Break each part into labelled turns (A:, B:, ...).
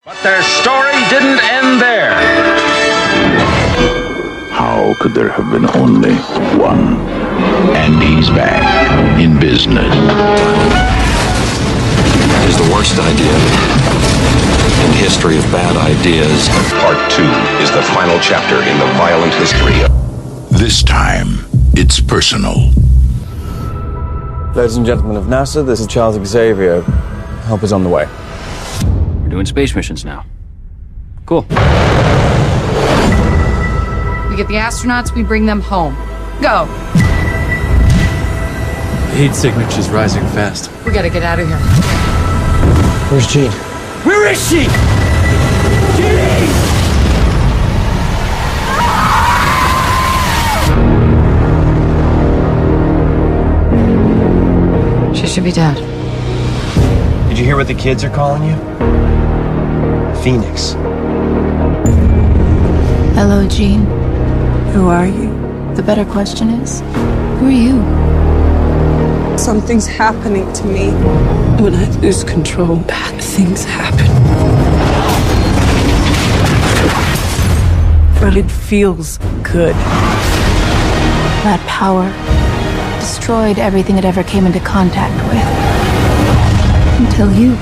A: But their story didn't end there.
B: How could there have been only one?
C: And he's back in business.
D: Is the worst idea in the history of bad ideas.
E: Part 2 is the final chapter in the violent history.
C: This time, it's personal.
F: Ladies and gentlemen of NASA, this is Charles Xavier. Help is on the way.
G: We're doing space missions now. Cool.
H: We get the astronauts, we bring them home. Go.
I: Heat signature's rising fast.
H: We gotta get out of here.
F: Where's Jean?
I: Where is she? Jean!
H: She should be dead.
J: Did you hear what the kids are calling you? Phoenix.
K: Hello, Jean. Who are you? The better question is, who are you?
L: Something's happening to me.
K: When I lose control, bad things happen. But it feels good. That power destroyed everything it ever came into contact with. Until you.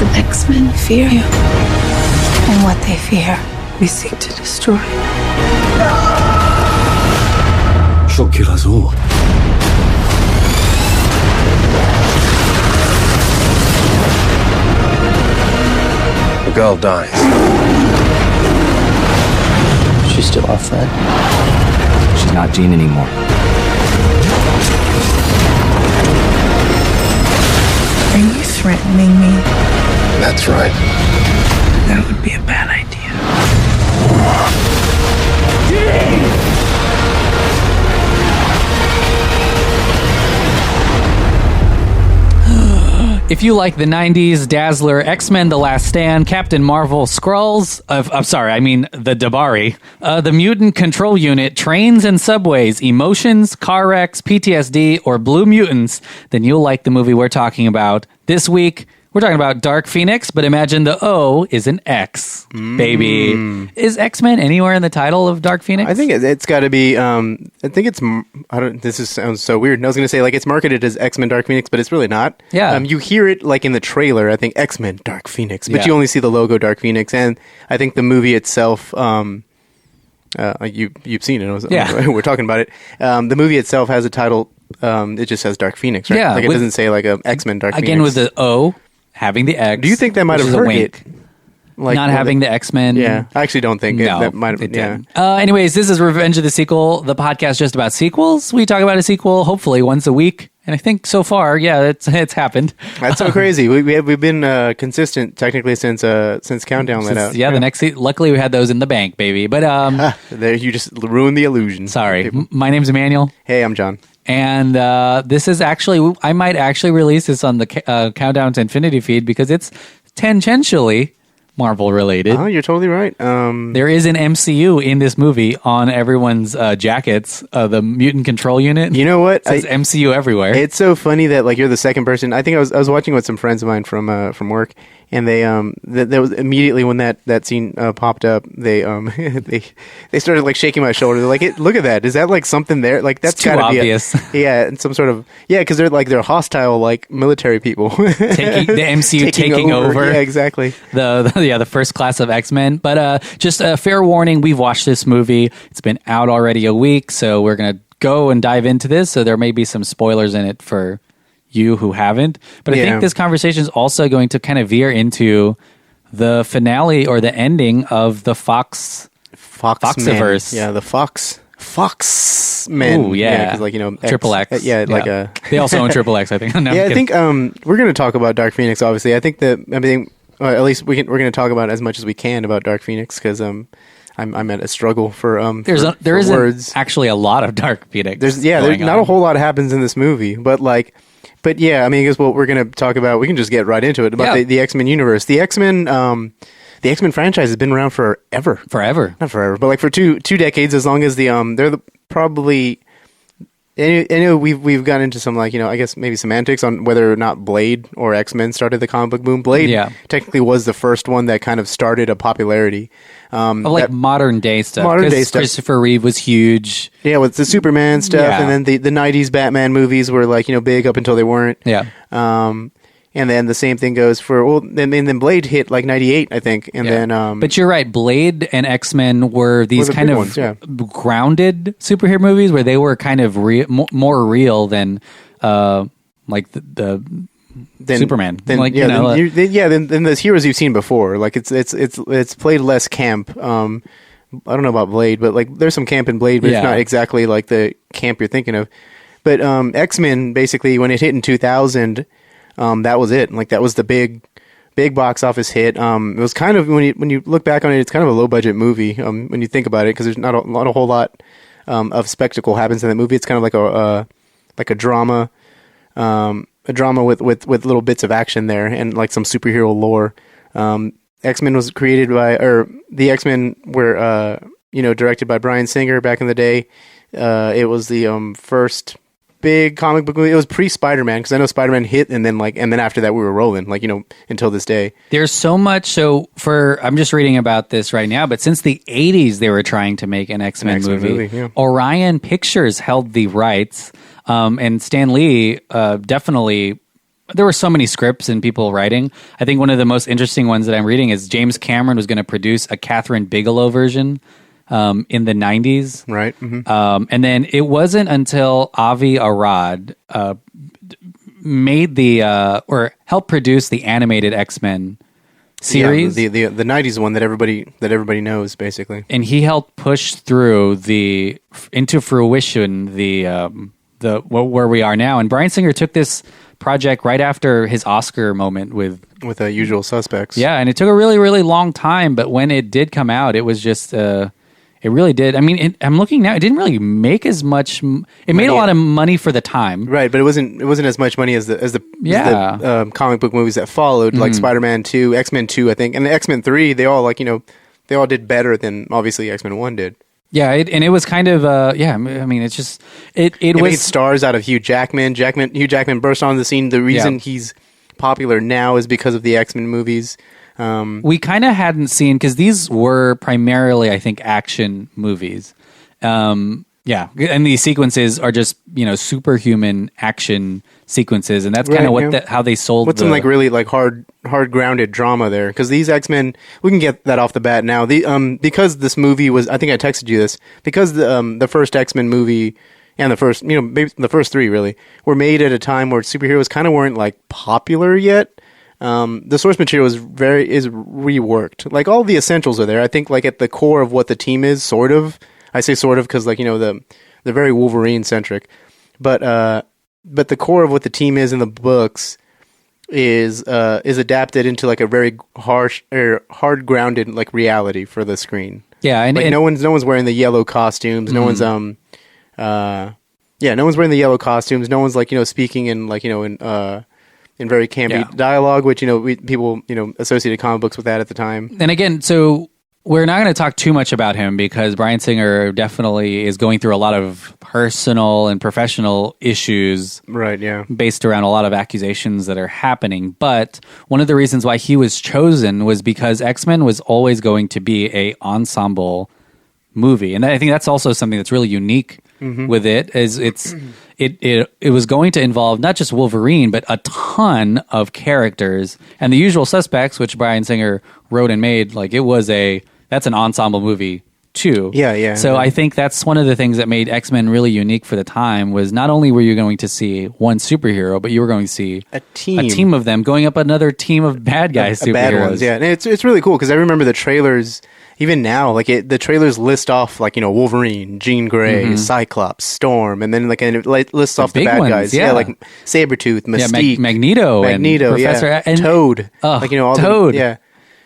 K: The X-Men fear you. And what they fear, we seek to destroy.
I: She'll kill us all.
J: The girl dies.
F: She's still our friend.
G: She's not Jean anymore.
K: Are you threatening me?
J: That's right.
K: That would be a bad idea.
M: If you like the 90s Dazzler, X-Men The Last Stand, Captain Marvel, Skrulls, the Dabari, the Mutant Control Unit, Trains and Subways, Emotions, Car Wrecks, PTSD, or Blue Mutants, then you'll like the movie we're talking about. This week, we're talking about Dark Phoenix, but imagine the O is an X, baby. Is X-Men anywhere in the title of Dark Phoenix?
N: I think it's got to be, sounds so weird. I was going to say, like, it's marketed as X-Men Dark Phoenix, but it's really not.
M: Yeah.
N: You hear it, like, in the trailer, I think, X-Men Dark Phoenix, but you only see the logo Dark Phoenix, and I think the movie itself, you've seen it, we're talking about it. The movie itself has a title, it just says Dark Phoenix, right?
M: Yeah.
N: Like, it doesn't say, like, X-Men Dark Phoenix.
M: Again, with the O having the X.
N: Do you think that might have hurt it?
M: Like, not having the X-Men.
N: Yeah, I actually don't think that might have. Yeah.
M: Anyways, this is Revenge of the Sequel, the podcast just about sequels. We talk about a sequel hopefully once a week, and I think so far, it's happened.
N: That's so crazy. We've been consistent technically since Countdown let out.
M: Yeah, the next. Luckily, we had those in the bank, baby. But
N: there, you just ruined the illusion.
M: Sorry, my name's Emmanuel.
N: Hey, I'm John.
M: And this is actually, I might actually release this on the Countdown to Infinity feed because it's tangentially Marvel related.
N: Oh, you're totally right.
M: There is an MCU in this movie on everyone's jackets, the Mutant Control Unit.
N: You know what?
M: It says MCU everywhere.
N: It's so funny that, like, you're the second person. I think I was watching with some friends of mine from work, and they that was immediately when that scene popped up, they started, like, shaking my shoulder. They're like, hey, look at that. Is that, like, something there? Like, that's
M: gotta be obvious.
N: And some sort of because they're hostile, like, military people.
M: The MCU taking over.
N: Yeah, exactly.
M: The first class of X-Men. But just a fair warning, we've watched this movie. It's been out already a week, so we're going to go and dive into this. So there may be some spoilers in it for you who haven't. But I think this conversation is also going to kind of veer into the finale or the ending of the Foxiverse.
N: Yeah, the Foxmen.
M: Ooh, yeah.
N: Because, like,
M: Triple X.
N: Like
M: they also own Triple X, I think. No,
N: I think we're going to talk about Dark Phoenix, obviously. I think at least we're going to talk about as much as we can about Dark Phoenix, because I'm at a struggle for
M: there isn't
N: words.
M: Actually a lot of Dark Phoenix.
N: There's not a whole lot happens in this movie, but yeah, I mean, I guess what we're going to talk about, we can just get right into it, about the X-Men universe. The X-Men franchise has been around forever.
M: Not
N: forever, but like for two decades, as long as they're probably I know we've gotten into some like, I guess maybe semantics on whether or not Blade or X-Men started the comic book boom. Blade technically was the first one that kind of started a popularity.
M: Modern day stuff.
N: Modern day stuff.
M: Christopher Reeve was huge.
N: Yeah, with the Superman stuff, and then the 90s Batman movies were like, big up until they weren't.
M: Yeah.
N: And then the same thing goes for, then Blade hit like 98, I think. And then...
M: but you're right, Blade and X-Men were these kind of
N: ones,
M: grounded superhero movies where they were kind of more real than like the Superman.
N: Then those heroes you've seen before. Like it's played less camp. I don't know about Blade, but like there's some camp in Blade, but it's not exactly like the camp you're thinking of. But X-Men, basically, when it hit in 2000... that was it. Like that was the big box office hit. It was kind of when you look back on it, it's kind of a low budget movie. When you think about it, because there's not a whole lot of spectacle happens in that movie. It's kind of like a drama, with little bits of action there and like some superhero lore. X-Men was created by, or the X-Men were directed by Bryan Singer back in the day. It was the first big comic book movie. It was pre-Spider-Man, because I know Spider-Man hit, and then after that we were rolling, until this day.
M: There's so much. I'm just reading about this right now, but since the 80s they were trying to make an X-Men movie. Orion Pictures held the rights, and Stan Lee definitely. There were so many scripts and people writing. I think one of the most interesting ones that I'm reading is James Cameron was going to produce a Catherine Bigelow version in the 90s.
N: Right. Mm-hmm.
M: And then it wasn't until Avi Arad made or helped produce the animated X-Men series.
N: Yeah, the 90s one that everybody knows, basically.
M: And he helped push through into fruition where we are now. And Bryan Singer took this project right after his Oscar moment with
N: Usual Suspects.
M: Yeah, and it took a really, really long time, but when it did come out, it was just... it really did. I mean, I'm looking now. It didn't really make as much. It made a lot of money for the time,
N: right? But it wasn't as much money as the comic book movies that followed, like Spider-Man 2, X-Men 2, I think, and the X-Men 3. They all they all did better than obviously X-Men 1 did.
M: Yeah, and it was kind of I mean, it's just it
N: made stars out of Hugh Jackman. Hugh Jackman burst onto the scene. The reason he's popular now is because of the X-Men movies.
M: We kind of hadn't seen, because these were primarily, I think, action movies. And these sequences are just superhuman action sequences, and that's kind of how they sold.
N: What's some like really like hard grounded drama there? Because these X-Men, we can get that off the bat now. Because this movie was, I think I texted you this, because the first X-Men movie and the first maybe the first three really were made at a time where superheroes kind of weren't like popular yet. The source material is reworked. Like all the essentials are there. I think like at the core of what the team is, sort of. I say sort of because they're very Wolverine centric, but the core of what the team is in the books is adapted into like a very harsh or hard grounded like reality for the screen.
M: Yeah, and
N: no one's wearing the yellow costumes. No one's no one's wearing the yellow costumes. No one's like speaking in like in very campy dialogue, which people associated comic books with that at the time.
M: And again, so we're not going to talk too much about him because Bryan Singer definitely is going through a lot of personal and professional issues,
N: right? Yeah,
M: based around a lot of accusations that are happening. But one of the reasons why he was chosen was because X-Men was always going to be a ensemble movie, and I think that's also something that's really unique with it. Is it was going to involve not just Wolverine, but a ton of characters, and The Usual Suspects, which Bryan Singer wrote and made. Like that's an ensemble movie too.
N: Yeah.
M: So I think that's one of the things that made X-Men really unique for the time, was not only were you going to see one superhero, but you were going to see
N: a team
M: of them going up another team of bad guys, superheroes.
N: Bad ones, yeah. And it's really cool because I remember the trailers. Even now, the trailers list off Wolverine, Jean Grey, Cyclops, Storm, and then and it lists off the bad
M: ones,
N: guys.
M: Yeah,
N: like Sabretooth, Mystique,
M: Magneto, and Professor
N: and Toad.
M: All
N: Toad.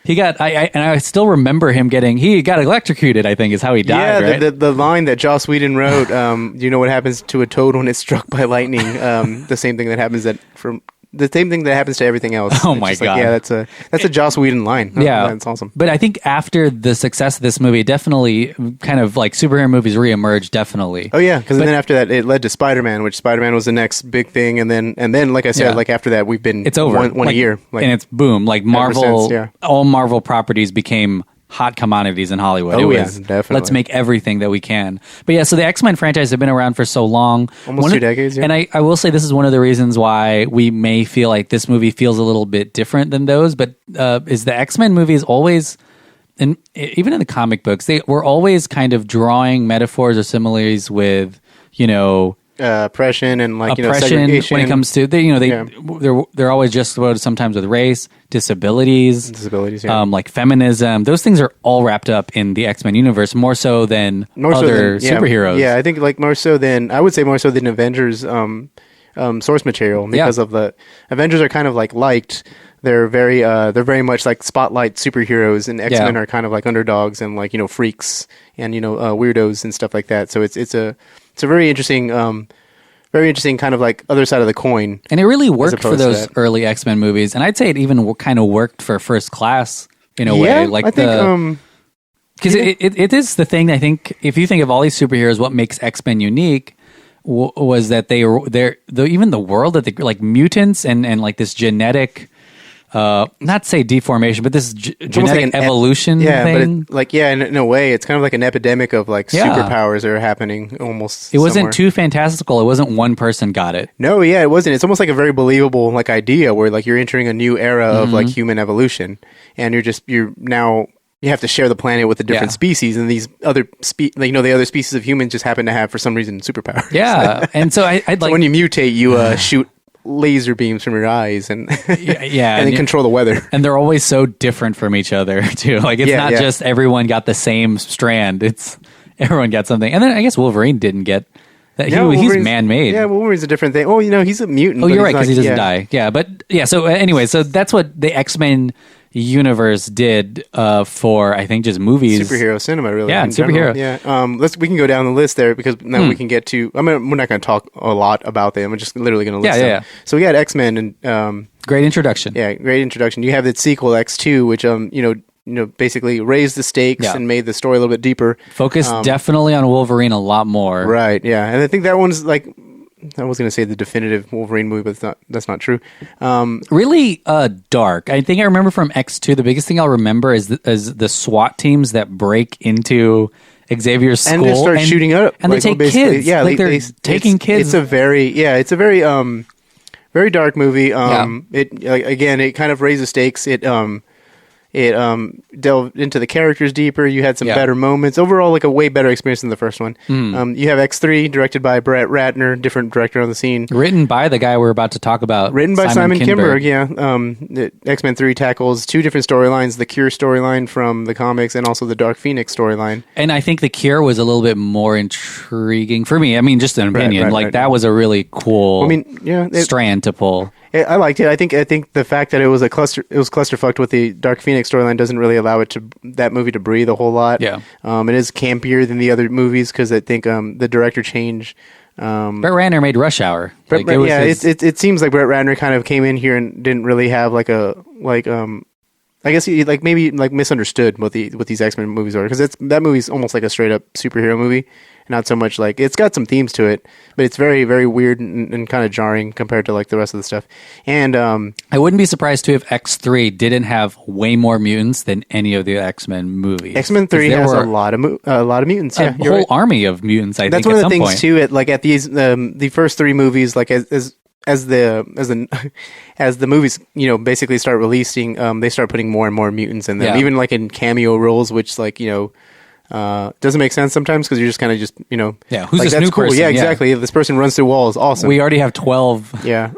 M: He got, I still remember him he got electrocuted, I think is how he died,
N: right?
M: right?
N: The line that Joss Whedon wrote, do you know what happens to a toad when it's struck by lightning? The same thing that happens the same thing that happens to everything else.
M: Oh
N: It's
M: my
N: just
M: God.
N: that's a Joss Whedon line.
M: Yeah,
N: That's awesome.
M: But I think after the success of this movie, it definitely kind of like superhero movies reemerged. Definitely.
N: Oh yeah, because then after that, it led to Spider-Man, which Spider-Man was the next big thing, and then like I said,
M: Yeah.
N: like after that, we've been
M: It's over
N: one a year, like,
M: and it's boom. Like Marvel,
N: since, yeah.
M: all Marvel properties became hot commodities in Hollywood.
N: Oh,
M: it
N: yeah,
M: was,
N: definitely.
M: let's make everything that we can. But yeah, so the X-Men franchise have been around for so long.
N: Almost 2 decades, yeah.
M: And I will say this is one of the reasons why we may feel like this movie feels a little bit different than those, but is the X-Men movies always, and even in the comic books, they were always kind of drawing metaphors or similes with,
N: oppression and like
M: oppression
N: segregation.
M: when it comes to they're always just about sometimes with race, disabilities, like feminism. Those things are all wrapped up in the X-Men universe more so than other superheroes.
N: Yeah, I think like more so than Avengers source material because of the Avengers are kind of like liked. They're very much like spotlight superheroes, and X-Men are kind of like underdogs and like freaks and weirdos and stuff like that. So it's a very interesting kind of like other side of the coin.
M: And it really worked for those early X-Men movies, and I'd say it even kind of worked for First Class in a way. Like I think because it is the thing. I think if you think of all these superheroes, what makes X-Men unique was that even the world that they like mutants and like this genetic. Not say deformation, but this genetic like evolution thing.
N: But in a way, it's kind of like an epidemic of like superpowers that are happening almost.
M: It wasn't too fantastical. It wasn't one person got it.
N: No, it wasn't. It's almost like a very believable like idea where like you're entering a new era of like human evolution, and you're now. You have to share the planet with the different species, and these other the other species of humans just happen to have for some reason superpowers.
M: Yeah, and so I'd like
N: when you mutate, you shoot laser beams from your eyes and and then control the weather.
M: And they're always so different from each other too. Like it's not just everyone got the same strand. It's everyone got something. And then I guess Wolverine didn't get that. He's man-made.
N: Yeah, Wolverine's a different thing. Oh, he's a mutant.
M: Oh, you're right because he doesn't die. Yeah, but So anyway, so that's what the X-Men universe did for I think just movies,
N: superhero cinema, really.
M: Yeah, superhero.
N: General. Yeah. We can go down the list there because now we can get to. I mean, we're not going to talk a lot about them. I'm just literally going to list them. Yeah. So we got X-Men and
M: great introduction.
N: Yeah, great introduction. You have the sequel X2, which basically raised the stakes and made the story a little bit deeper.
M: Focused definitely on Wolverine a lot more.
N: Right. Yeah, and I think that one's like. I was going to say the definitive Wolverine movie, but that's not true.
M: Really dark. I think I remember from X2, the biggest thing I'll remember is the SWAT teams that break into Xavier's school.
N: And they start shooting up.
M: And they take kids. Yeah, like they're taking kids.
N: It's a very very dark movie. It kind of raises stakes. It delved into the characters deeper. You had some better moments. Overall, like a way better experience than the first one. You have X3, directed by Brett Ratner, different director on the scene.
M: Written by the guy we're about to talk about.
N: Written by Simon Kinberg. X-Men 3 tackles two different storylines, the Cure storyline from the comics and also the Dark Phoenix storyline.
M: And I think the Cure was a little bit more intriguing for me. I mean, just an opinion. That was a really cool strand to pull.
N: I liked it. I think the fact that it was clusterfucked with the Dark Phoenix storyline doesn't really allow that movie to breathe a whole lot.
M: Yeah.
N: It is campier than the other movies because I think the director change.
M: Brett Ratner made Rush Hour.
N: It seems like Brett Ratner kind of came in here and didn't really have I guess he maybe misunderstood what these X-Men movies are because that movie's almost like a straight up superhero movie. Not so much like it's got some themes to it, but it's very, very weird and kind of jarring compared to like the rest of the stuff. And
M: I wouldn't be surprised too if X3 didn't have way more mutants than any of the X-Men movies.
N: X-Men 3 has a lot of mutants. Yeah,
M: a whole army of mutants. I think
N: that's one of the things too. At these the first three movies, like as the movies basically start releasing, they start putting more and more mutants in them, even like in cameo roles, which doesn't make sense sometimes because you're just kind of
M: who's this new person?
N: Yeah, exactly. If this person runs through walls, awesome.
M: We already have 12.
N: Yeah.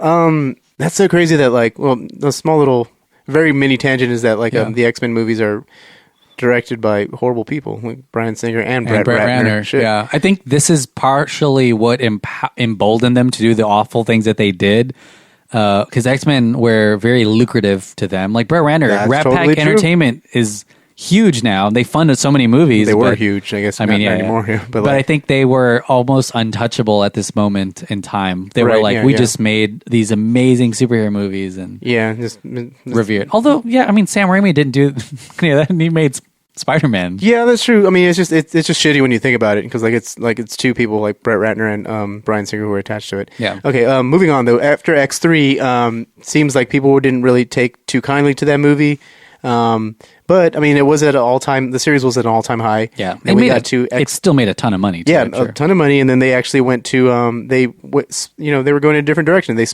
N: That's so crazy that the small little very mini tangent is that the X-Men movies are directed by horrible people like Bryan Singer and Brett Ratner.
M: Yeah, I think this is partially what emboldened them to do the awful things that they did. Because X-Men were very lucrative to them. Like Brett Ratner, Rat Pack Entertainment is huge now. They funded so many movies.
N: They were huge, I guess. Not anymore.
M: But I think they were almost untouchable at this moment in time. They were like, we just made these amazing superhero movies and
N: just
M: revered. Although, Sam Raimi didn't do that. He made Spider-Man.
N: Yeah, that's true. I mean, it's just shitty when you think about it because it's two people like Brett Ratner and Bryan Singer who are attached to it.
M: Yeah.
N: Okay. Moving on though, after X3, seems like people didn't really take too kindly to that movie. But I mean, it was at an all-time. The series was at an all-time high.
M: Yeah, it still made a ton of money.
N: A ton of money, and then they actually went to they were going in a different direction. They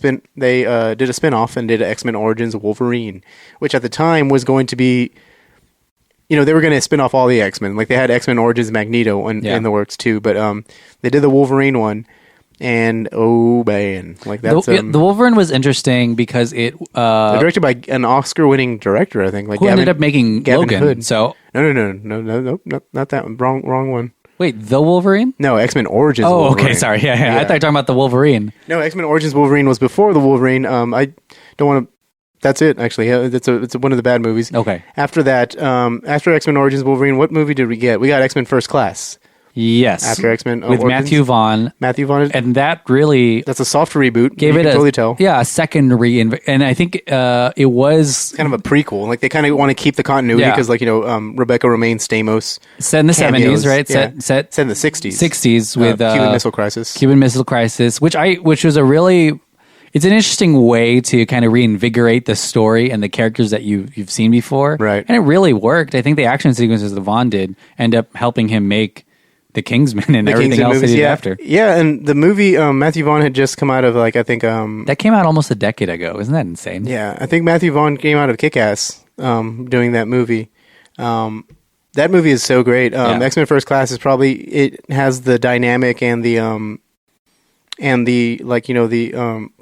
N: did a spin-off and did X-Men Origins Wolverine, which at the time was going to be, they were going to spin off all the X-Men. Like they had X-Men Origins Magneto in the works too, but they did the Wolverine one. And oh man, like that's
M: the Wolverine was interesting because it
N: directed by an Oscar-winning director, I think. Like
M: who ended up making
N: Gavin
M: Logan.
N: Hood.
M: So
N: no, not that one. Wrong one.
M: Wait, the Wolverine?
N: No, X-Men Origins.
M: Oh,
N: Wolverine.
M: okay, sorry. Yeah. I thought you were talking about the Wolverine.
N: No, X-Men Origins Wolverine was before the Wolverine. I don't want to. That's it. Actually, it's one of the bad movies.
M: Okay.
N: After that, after X-Men Origins Wolverine, what movie did we get? We got X-Men First Class.
M: Yes.
N: After X-Men
M: with
N: Origins.
M: Matthew Vaughn.
N: And
M: that really...
N: That's a soft reboot.
M: Gave it
N: totally tell.
M: Yeah, a second and I think it was...
N: kind of a prequel. Like, they kind of want to keep the continuity because, Rebecca Romaine Stamos...
M: Set in the
N: cameos.
M: 70s, right?
N: Yeah.
M: Set
N: in the 60s.
M: 60s with...
N: Cuban Missile Crisis.
M: Cuban Missile Crisis, which was a really... It's an interesting way to kind of reinvigorate the story and the characters that you've seen before.
N: Right.
M: And it really worked. I think the action sequences that Vaughn did end up helping him make the Kingsman and everything else movies, he did after.
N: Yeah, and the movie, Matthew Vaughn had just come out of, I think...
M: that came out almost a decade ago. Isn't that insane?
N: Yeah, I think Matthew Vaughn came out of Kick-Ass doing that movie. That movie is so great. X-Men First Class is probably... It has the dynamic and the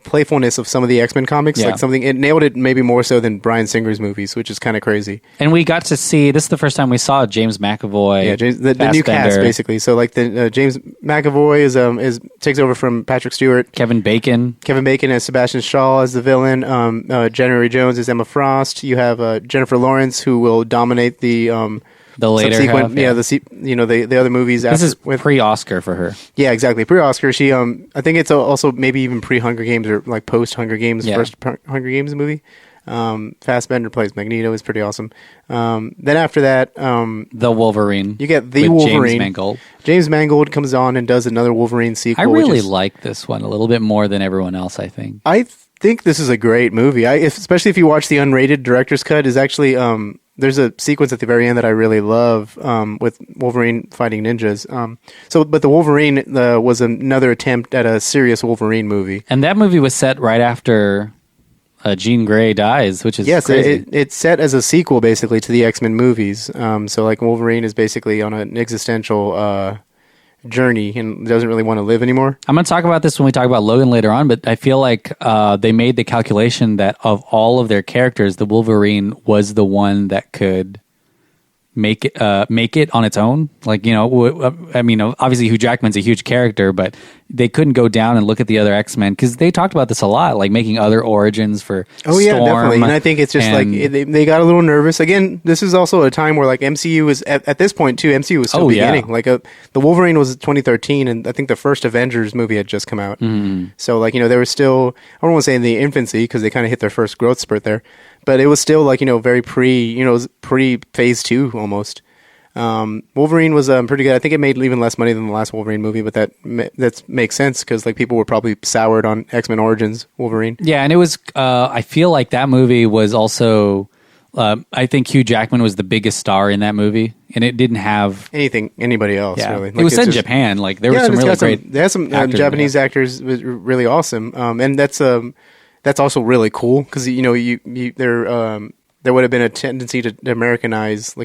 N: playfulness of some of the X-Men comics.
M: Yeah.
N: It nailed it maybe more so than Bryan Singer's movies, which is kind of crazy.
M: And we got to see, this is the first time we saw James McAvoy.
N: Yeah, the new cast basically. So James McAvoy is takes over from Patrick Stewart.
M: Kevin Bacon
N: as Sebastian Shaw as the villain. January Jones as Emma Frost. You have Jennifer Lawrence, who will dominate the
M: later half,
N: the other movies.
M: This is pre-Oscar for her.
N: Yeah, exactly. Pre-Oscar. She, I think it's also maybe even pre-Hunger Games or like post-Hunger Games, first Hunger Games movie. Fassbender plays Magneto. Is pretty awesome. Then after that,
M: the Wolverine.
N: You get the Wolverine.
M: James Mangold.
N: James Mangold comes on and does another Wolverine sequel.
M: I really like this one a little bit more than everyone else, I think.
N: I think this is a great movie. Especially if you watch the unrated director's cut, is actually there's a sequence at the very end that I really love with Wolverine fighting ninjas. But the Wolverine was another attempt at a serious Wolverine movie.
M: And that movie was set right after Jean Grey dies, which is crazy.
N: It's set as a sequel basically to the X-Men movies. So Wolverine is basically on an existential journey and doesn't really want to live anymore.
M: I'm going to talk about this when we talk about Logan later on, but I feel like they made the calculation that of all of their characters, the Wolverine was the one that could make it on its own. Obviously Hugh Jackman's a huge character, but they couldn't go down and look at the other X-Men because they talked about this a lot, like making other origins for Storm.
N: Yeah, definitely. And I think it's just they got a little nervous. Again, this is also a time where MCU was at this point too. MCU was still beginning. The Wolverine was 2013, and I think the first Avengers movie had just come out. So they were still, I don't want to say in the infancy because they kind of hit their first growth spurt there, but it was still very pre phase 2 almost. Wolverine was pretty good. I think it made even less money than the last Wolverine movie, but that makes sense because people were probably soured on X-Men Origins Wolverine.
M: Yeah, and it was. I feel like that movie was also. I think Hugh Jackman was the biggest star in that movie, and it didn't have
N: anybody else.
M: Yeah.
N: Really.
M: It was set in Japan. There were some really great.
N: They had some Japanese actors was really awesome, and that's also really cool because there would have been a tendency to Americanize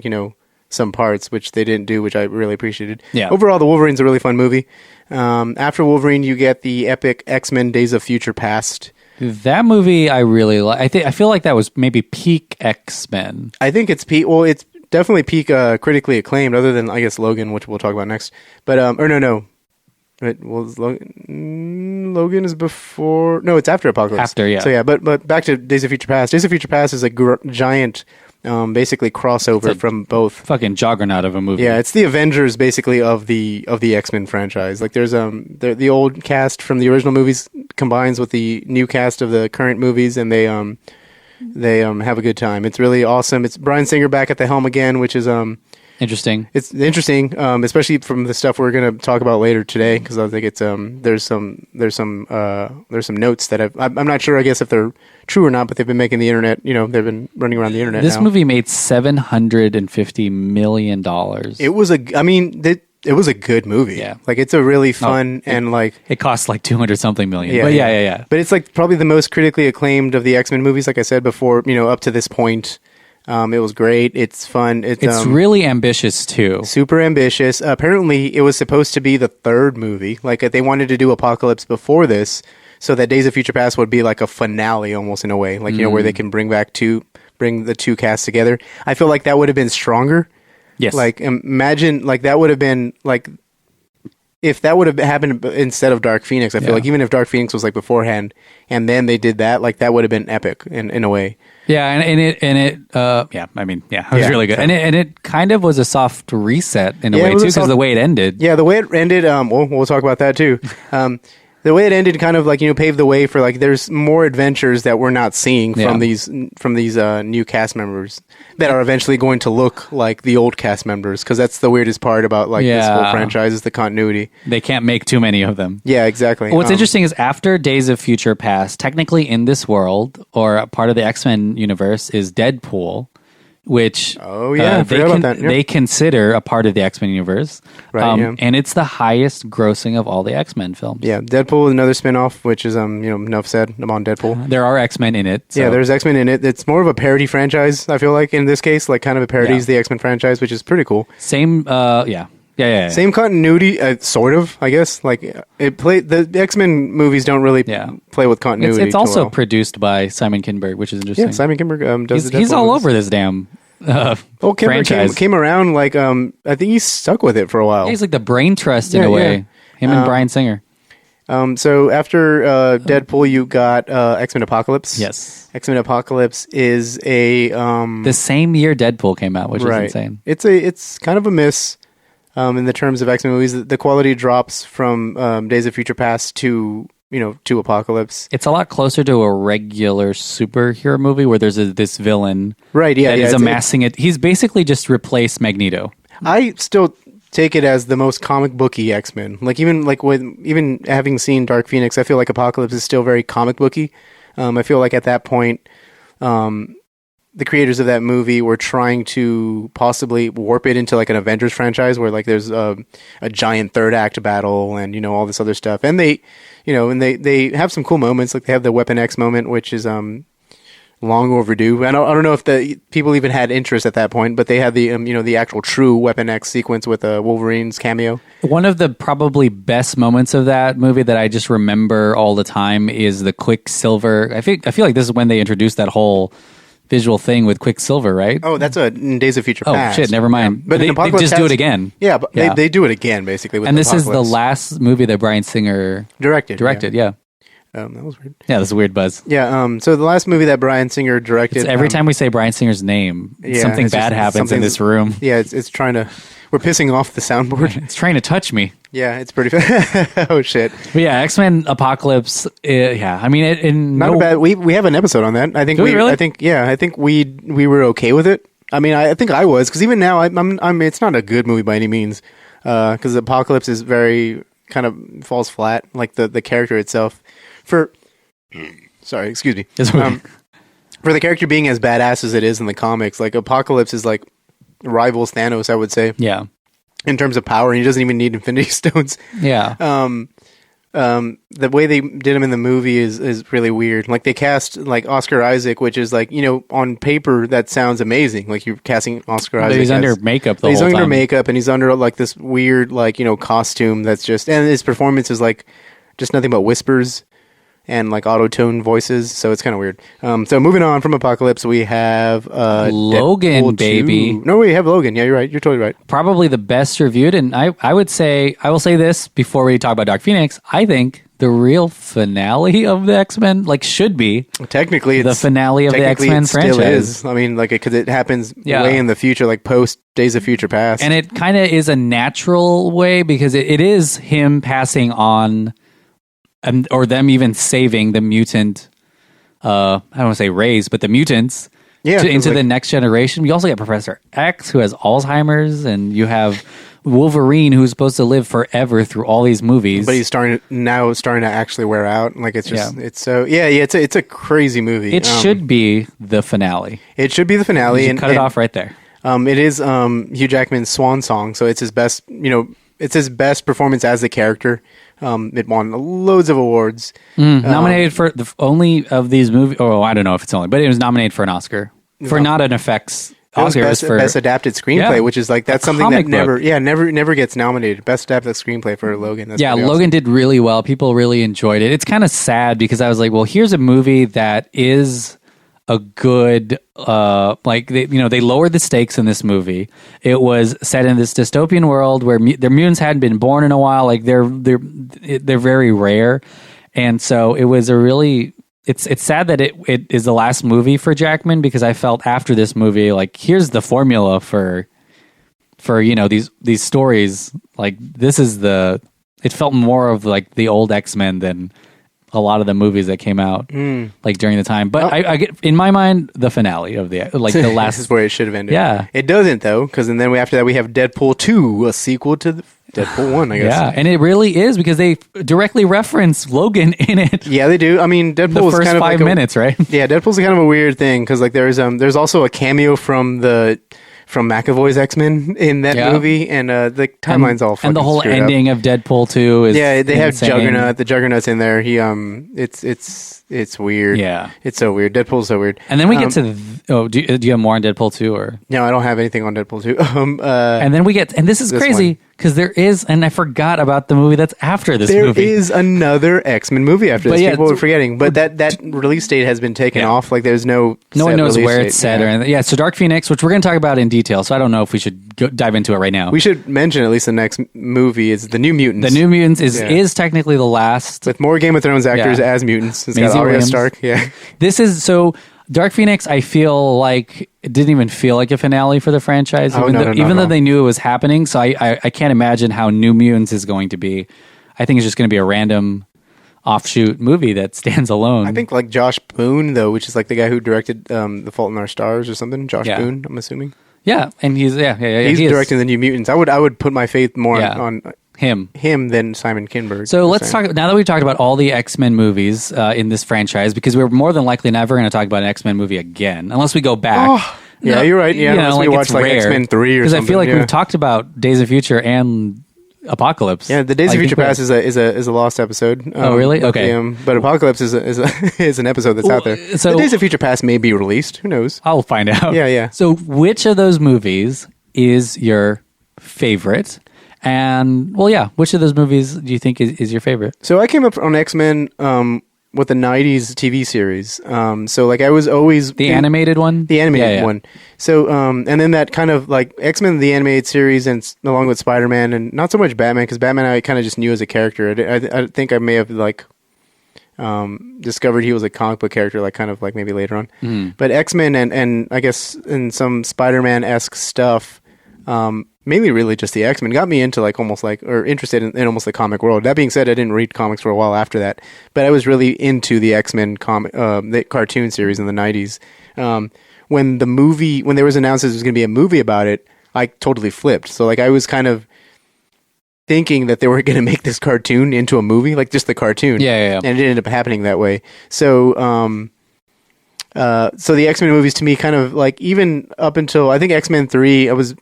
N: some parts, which they didn't do, which I really appreciated.
M: Yeah.
N: Overall, The Wolverine's a really fun movie. After Wolverine, you get the epic X-Men Days of Future Past.
M: That movie I really like. I feel like that was maybe peak X-Men.
N: I think it's peak. Well, it's definitely peak critically acclaimed, other than I guess Logan, which we'll talk about next. But no. Logan is before. No, it's after Apocalypse.
M: After, yeah.
N: So yeah, but back to Days of Future Past. Days of Future Past is a giant basically crossover from both.
M: Fucking juggernaut of a movie.
N: Yeah, it's the Avengers basically of the X-Men franchise. Like there's the old cast from the original movies combines with the new cast of the current movies, and they have a good time. It's really awesome. It's Bryan Singer back at the helm again, which is
M: interesting.
N: It's interesting, especially from the stuff we're going to talk about later today, because I think it's there's some notes that I'm not sure, I guess, if they're true or not, but they've been making the internet. They've been running around the internet.
M: This movie made $750 million.
N: It was it was a good movie.
M: Yeah,
N: like it's a really fun and like
M: it costs like 200 something million.
N: Yeah,
M: but yeah.
N: But it's like probably the most critically acclaimed of the X-Men movies. Like I said before, up to this point. It was great. It's fun.
M: It's really ambitious too.
N: Super ambitious. Apparently, it was supposed to be the third movie. Like they wanted to do Apocalypse before this, so that Days of Future Past would be like a finale, almost in a way. Like where they can bring the two casts together. I feel like that would have been stronger.
M: Yes.
N: Like imagine, like that would have been like if that would have happened instead of Dark Phoenix. I feel like even if Dark Phoenix was like beforehand, and then they did that, like that would have been epic in a way.
M: Yeah, and it it was really good, and it kind of was a soft reset in a way too, because the way it ended.
N: Yeah, the way it ended. We'll talk about that too. The way it ended kind of like paved the way for like there's more adventures that we're not seeing from these new cast members that are eventually going to look like the old cast members, because that's the weirdest part about like this whole franchise is the continuity.
M: They can't make too many of them.
N: Yeah, exactly.
M: What's interesting is after Days of Future Past, technically in this world or a part of the X-Men universe is Deadpool, which they consider a part of the X-Men universe, right? And it's the highest grossing of all the X-Men films.
N: Yeah, Deadpool is another spin-off, which is enough said about Deadpool.
M: There are X-Men in it. So.
N: Yeah, there's X-Men in it. It's more of a parody franchise, I feel like, in this case, like kind of a parodies the X-Men franchise, which is pretty cool.
M: Same, yeah.
N: Same continuity, sort of, I guess. Like the X-Men movies don't really play with continuity.
M: It's also produced by Simon Kinberg, which is interesting.
N: Yeah, Simon Kinberg does.
M: He's all over this damn franchise.
N: Came around like I think he stuck with it for a while.
M: Yeah, he's like the brain trust in a way. Him and Bryan Singer.
N: So after Deadpool, you got X-Men Apocalypse.
M: Yes,
N: X-Men Apocalypse is
M: the same year Deadpool came out, which is insane.
N: It's kind of a miss. In the terms of X-Men movies, the quality drops from Days of Future Past to Apocalypse.
M: It's a lot closer to a regular superhero movie where there's this villain,
N: right? Yeah,
M: that is amassing it. He's basically just replaced Magneto.
N: I still take it as the most comic booky X-Men. Like even having seen Dark Phoenix, I feel like Apocalypse is still very comic booky. I feel like at that point, the creators of that movie were trying to possibly warp it into like an Avengers franchise where like there's a giant third act battle and all this other stuff. And they have some cool moments. Like they have the Weapon X moment, which is long overdue. I don't know if the people even had interest at that point, but they had the the actual true Weapon X sequence with Wolverine's cameo.
M: One of the probably best moments of that movie that I just remember all the time is the Quicksilver. I feel like this is when they introduced that whole visual thing with Quicksilver, right?
N: Oh, that's in Days of Future Past.
M: Oh shit, never mind.
N: Yeah. But
M: they just do it again.
N: Yeah, but they do it again basically. With
M: and this
N: Apocalypse.
M: is the last movie that Bryan Singer directed. Yeah.
N: That was weird.
M: Yeah, that's a weird buzz.
N: Yeah. So the last movie that Bryan Singer directed.
M: Every time we say Bryan Singer's name, something bad happens in this room.
N: Yeah, it's trying to. We're pissing off the soundboard.
M: It's trying to touch me.
N: Yeah, it's pretty. Oh shit.
M: But yeah, X-Men Apocalypse. I mean,
N: not bad. We have an episode on that. I think
M: really?
N: I think we were okay with it. I mean, I think I was, because even now I'm. It's not a good movie by any means. Because Apocalypse is very kind of falls flat. Like the character itself. Sorry, excuse me. For the character being as badass as it is in the comics, like Apocalypse is like rivals Thanos, I would say.
M: Yeah.
N: In terms of power, and he doesn't even need Infinity Stones.
M: Yeah.
N: The way they did him in the movie is really weird. Like they cast like Oscar Isaac, which is like, on paper that sounds amazing. Like you're casting Oscar Isaac.
M: But he's under makeup the whole time.
N: He's under makeup and he's under like this weird like, costume that's just, and his performance is like just nothing but whispers and like auto-tone voices, so it's kind of weird. So moving on from Apocalypse, we have
M: Logan,
N: Deadpool
M: baby.
N: 2. No, we have Logan. Yeah, you're right. You're totally right.
M: Probably the best reviewed, and I will say this before we talk about Dark Phoenix. I think the real finale of the X-Men. Like, should be
N: technically
M: the finale of the X-Men franchise.
N: Still is. I mean, like, because it happens way in the future, like post Days of Future Past,
M: and it kind of is a natural way because it is him passing on, or them even saving the mutant. I don't want to say race, but the mutants. Into the next generation. You also get Professor X, who has Alzheimer's, and you have Wolverine, who's supposed to live forever through all these movies.
N: But he's starting to actually wear out. Like, it's just it's a crazy movie.
M: It should be the finale.
N: It should be the finale,
M: and cut it off right there.
N: It is Hugh Jackman's swan song, so it's his best. It's his best performance as the character. It won loads of awards.
M: Nominated for the only of these movies. Oh, I don't know if it's only, but it was nominated for an Oscar for not an effects.
N: Oscars for best adapted screenplay, which is like that's something that never gets nominated. Best adapted screenplay for Logan. That's
M: Logan did really well. People really enjoyed it. It's kind of sad because I was like, well, here's a movie that is a good they lowered the stakes in this movie. It was set in this dystopian world where their mutants hadn't been born in a while. Like they're very rare, and so it was a really. It's sad that it is the last movie for Jackman because I felt after this movie, like, here's the formula for these stories. Like, this is it felt more of like the old X-Men than a lot of the movies that came out like during the time. But I get, in my mind, the finale of the last
N: this is where it should have ended.
M: Yeah.
N: It doesn't though, because then after that we have Deadpool 2, a sequel to Deadpool 1, I guess.
M: Yeah, and it really is because they directly reference Logan in it.
N: Yeah, they do. I mean, Deadpool
M: the first
N: kind of
M: 5 minutes, right?
N: Yeah, Deadpool's kind of a weird thing because like there's also a cameo from McAvoy's X-Men in that movie, and the timeline's all fucking
M: and the whole
N: screwed
M: ending
N: up.
M: of Deadpool 2 is
N: they have
M: insane.
N: Juggernaut. The Juggernaut's in there. He it's weird.
M: Yeah,
N: it's so weird. Deadpool's so weird.
M: And then we get to do you have more on Deadpool 2 or
N: no? I don't have anything on Deadpool 2.
M: And then we get, and this is crazy because there is, and I forgot about the movie that's after this movie.
N: There is another X-Men movie after this. People are forgetting, but that release date has been taken off. Like there's no
M: one knows where it's set or anything. Yeah, so Dark Phoenix, which we're going to talk about in detail. So I don't know if we should dive into it right now.
N: We should mention at least the next movie is The New Mutants.
M: The New Mutants is technically the last
N: with more Game of Thrones actors as mutants. It's got Arya Stark. Yeah,
M: this is so. Dark Phoenix, I feel like it didn't even feel like a finale for the franchise, even though they knew it was happening. So I can't imagine how New Mutants is going to be. I think it's just going to be a random offshoot movie that stands alone.
N: I think like Josh Boone, though, which is like the guy who directed The Fault in Our Stars or something. Josh Boone, I'm assuming.
M: Yeah, and he's
N: directing The New Mutants. I would put my faith more on
M: him
N: than Simon Kinberg.
M: So let's talk, now that we've talked about all the X-Men movies in this franchise, because we're more than likely never going to talk about an X-Men movie again, unless we go back.
N: Yeah, you're right. Yeah, unless we watch like X-Men 3 or something.
M: Because I feel like we've talked about Days of Future and Apocalypse.
N: Yeah, the Days of Future Past is a lost episode.
M: Oh, really? Okay.
N: But Apocalypse is an episode that's out there. So the Days of Future Past may be released. Who knows?
M: I'll find out.
N: Yeah.
M: So which of those movies is your favorite? And, which of those movies do you think is your favorite?
N: So I came up on X-Men with the 90s TV series. So, like, I was always...
M: The animated one?
N: The animated one. So, and then that kind of, like, X-Men, the animated series, and along with Spider-Man, and not so much Batman, because Batman I kind of just knew as a character. I think I may have, like... discovered he was a comic book character, like kind of like maybe later on.
M: Mm-hmm.
N: But X-Men and I guess in some Spider-Man-esque stuff, mainly really just the X-Men got me into like almost like, or interested in almost the comic world. That being said, I didn't read comics for a while after that, but I was really into the X-Men the cartoon series in the 90s. When there was announced there was going to be a movie about it, I totally flipped. So like I was kind of thinking that they were going to make this cartoon into a movie, like just the cartoon.
M: Yeah.
N: And it ended up happening that way. So, so the X-Men movies to me kind of like, even up until I think X-Men 3, I was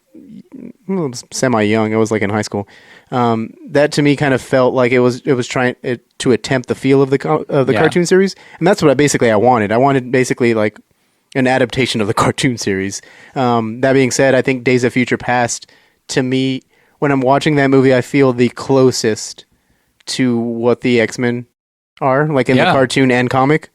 N: semi-young. I was like in high school. That to me kind of felt like it was trying to attempt the feel of the cartoon series. And that's what I wanted. I wanted basically like an adaptation of the cartoon series. That being said, I think Days of Future Past, to me, when I'm watching that movie, I feel the closest to what the X-Men are, like in the cartoon and comic.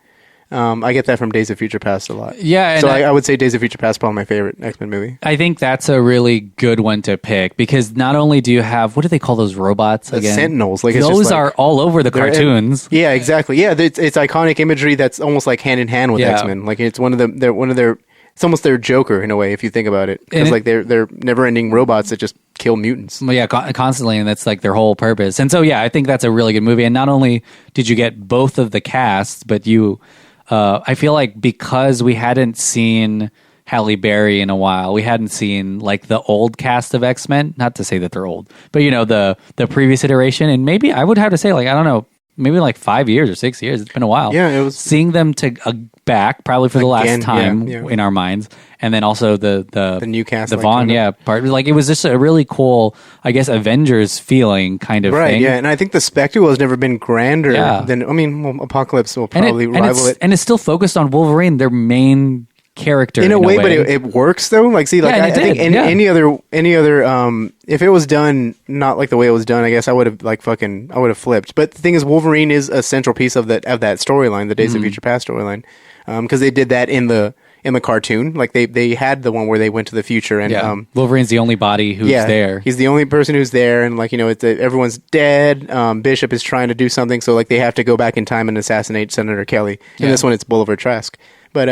N: I get that from Days of Future Past a lot.
M: Yeah, and
N: so I would say Days of Future Past is probably my favorite X-Men movie.
M: I think that's a really good one to pick because not only do you have what do they call those robots again?
N: Sentinels. Like
M: those are all over the cartoons.
N: Yeah, exactly. Yeah, it's iconic imagery that's almost like hand in hand with X-Men. Like it's one of their. It's almost their Joker in a way if you think about it, because like they're never-ending robots that just kill mutants.
M: Well, yeah, constantly, and that's like their whole purpose. And so, yeah, I think that's a really good movie. And not only did you get both of the casts, but you, I feel like because we hadn't seen Halle Berry in a while, we hadn't seen like the old cast of X-Men. Not to say that they're old, but you know the previous iteration, and maybe I would have to say like I don't know. Maybe like 5 years or 6 years. It's been a while.
N: Yeah, it was
M: seeing them back probably for the last time in our minds, and then also the
N: new cast,
M: the Vaughn, part. Like it was just a really cool, I guess, Avengers feeling kind of thing.
N: Yeah, and I think the spectacle has never been grander than. I mean, Apocalypse will probably rival it,
M: and it's still focused on Wolverine, their main character
N: in a way. But it works though. Like, see, like I think any other if it was done not like the way it was done, I guess I would have flipped. But the thing is, Wolverine is a central piece of that storyline, the Days of Future Past storyline, because they did that in the cartoon. Like they had the one where they went to the future, and
M: Wolverine's the only body who's there.
N: He's the only person who's there, and like everyone's dead. Bishop is trying to do something, so like they have to go back in time and assassinate Senator Kelly. In this one, it's Bolivar Trask, but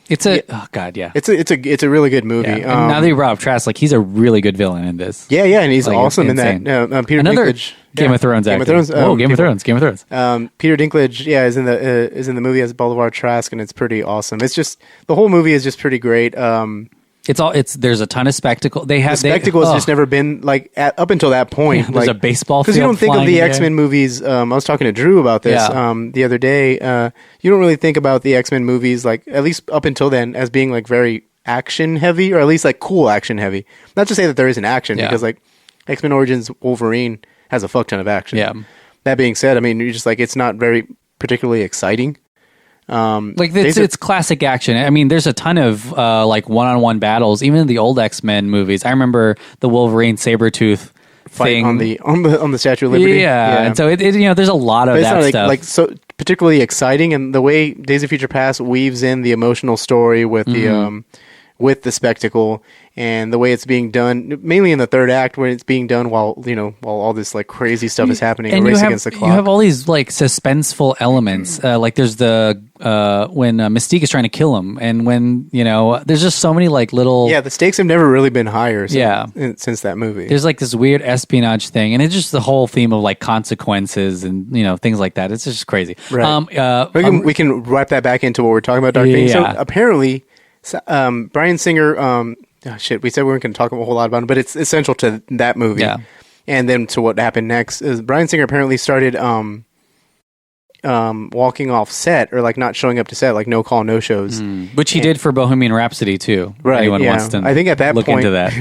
M: it's
N: it's a really good movie.
M: Yeah. And now that you brought up Trask, like he's a really good villain in this.
N: Yeah, and he's like, awesome in that. Peter Dinklage,
M: Game of Thrones actor. Game of Thrones.
N: Peter Dinklage, is in the movie as Bolivar Trask, and it's pretty awesome. It's just the whole movie is just pretty great.
M: There's a ton of spectacle.
N: Spectacle has just never been like up until that point.
M: There's a baseball field
N: because you don't think of the X-Men movies. I was talking to Drew about this the other day. You don't really think about the X-Men movies, like at least up until then, as being like very action heavy, or at least like cool action heavy. Not to say that there isn't action, because like X-Men Origins Wolverine has a fuck ton of action.
M: Yeah.
N: That being said, I mean, you're just like it's not very particularly exciting.
M: It's classic action. I mean, there's a ton of like one-on-one battles, even in the old X-Men movies. I remember the Wolverine Sabretooth
N: fight
M: thing
N: on the Statue of Liberty.
M: Yeah. And so it there's a lot of that stuff.
N: Like so particularly exciting, and the way Days of Future Past weaves in the emotional story with the spectacle, and the way it's being done, mainly in the third act, when it's being done while all this like crazy stuff is happening, and race against the clock.
M: You have all these like suspenseful elements, like there's the when Mystique is trying to kill him, and when there's just so many like little
N: the stakes have never really been higher since that movie.
M: There's like this weird espionage thing, and it's just the whole theme of like consequences and things like that. It's just crazy.
N: Right. We can wrap that back into what we're talking about, Dark Phoenix. So apparently Bryan Singer, we said we weren't going to talk a whole lot about it, but it's essential to that movie.
M: Yeah.
N: And then to what happened next is Bryan Singer apparently started walking off set, or like not showing up to set, like no call, no shows.
M: Which he did for Bohemian Rhapsody too.
N: Right.
M: Anyone wants to
N: I think at that
M: look
N: point,
M: into that.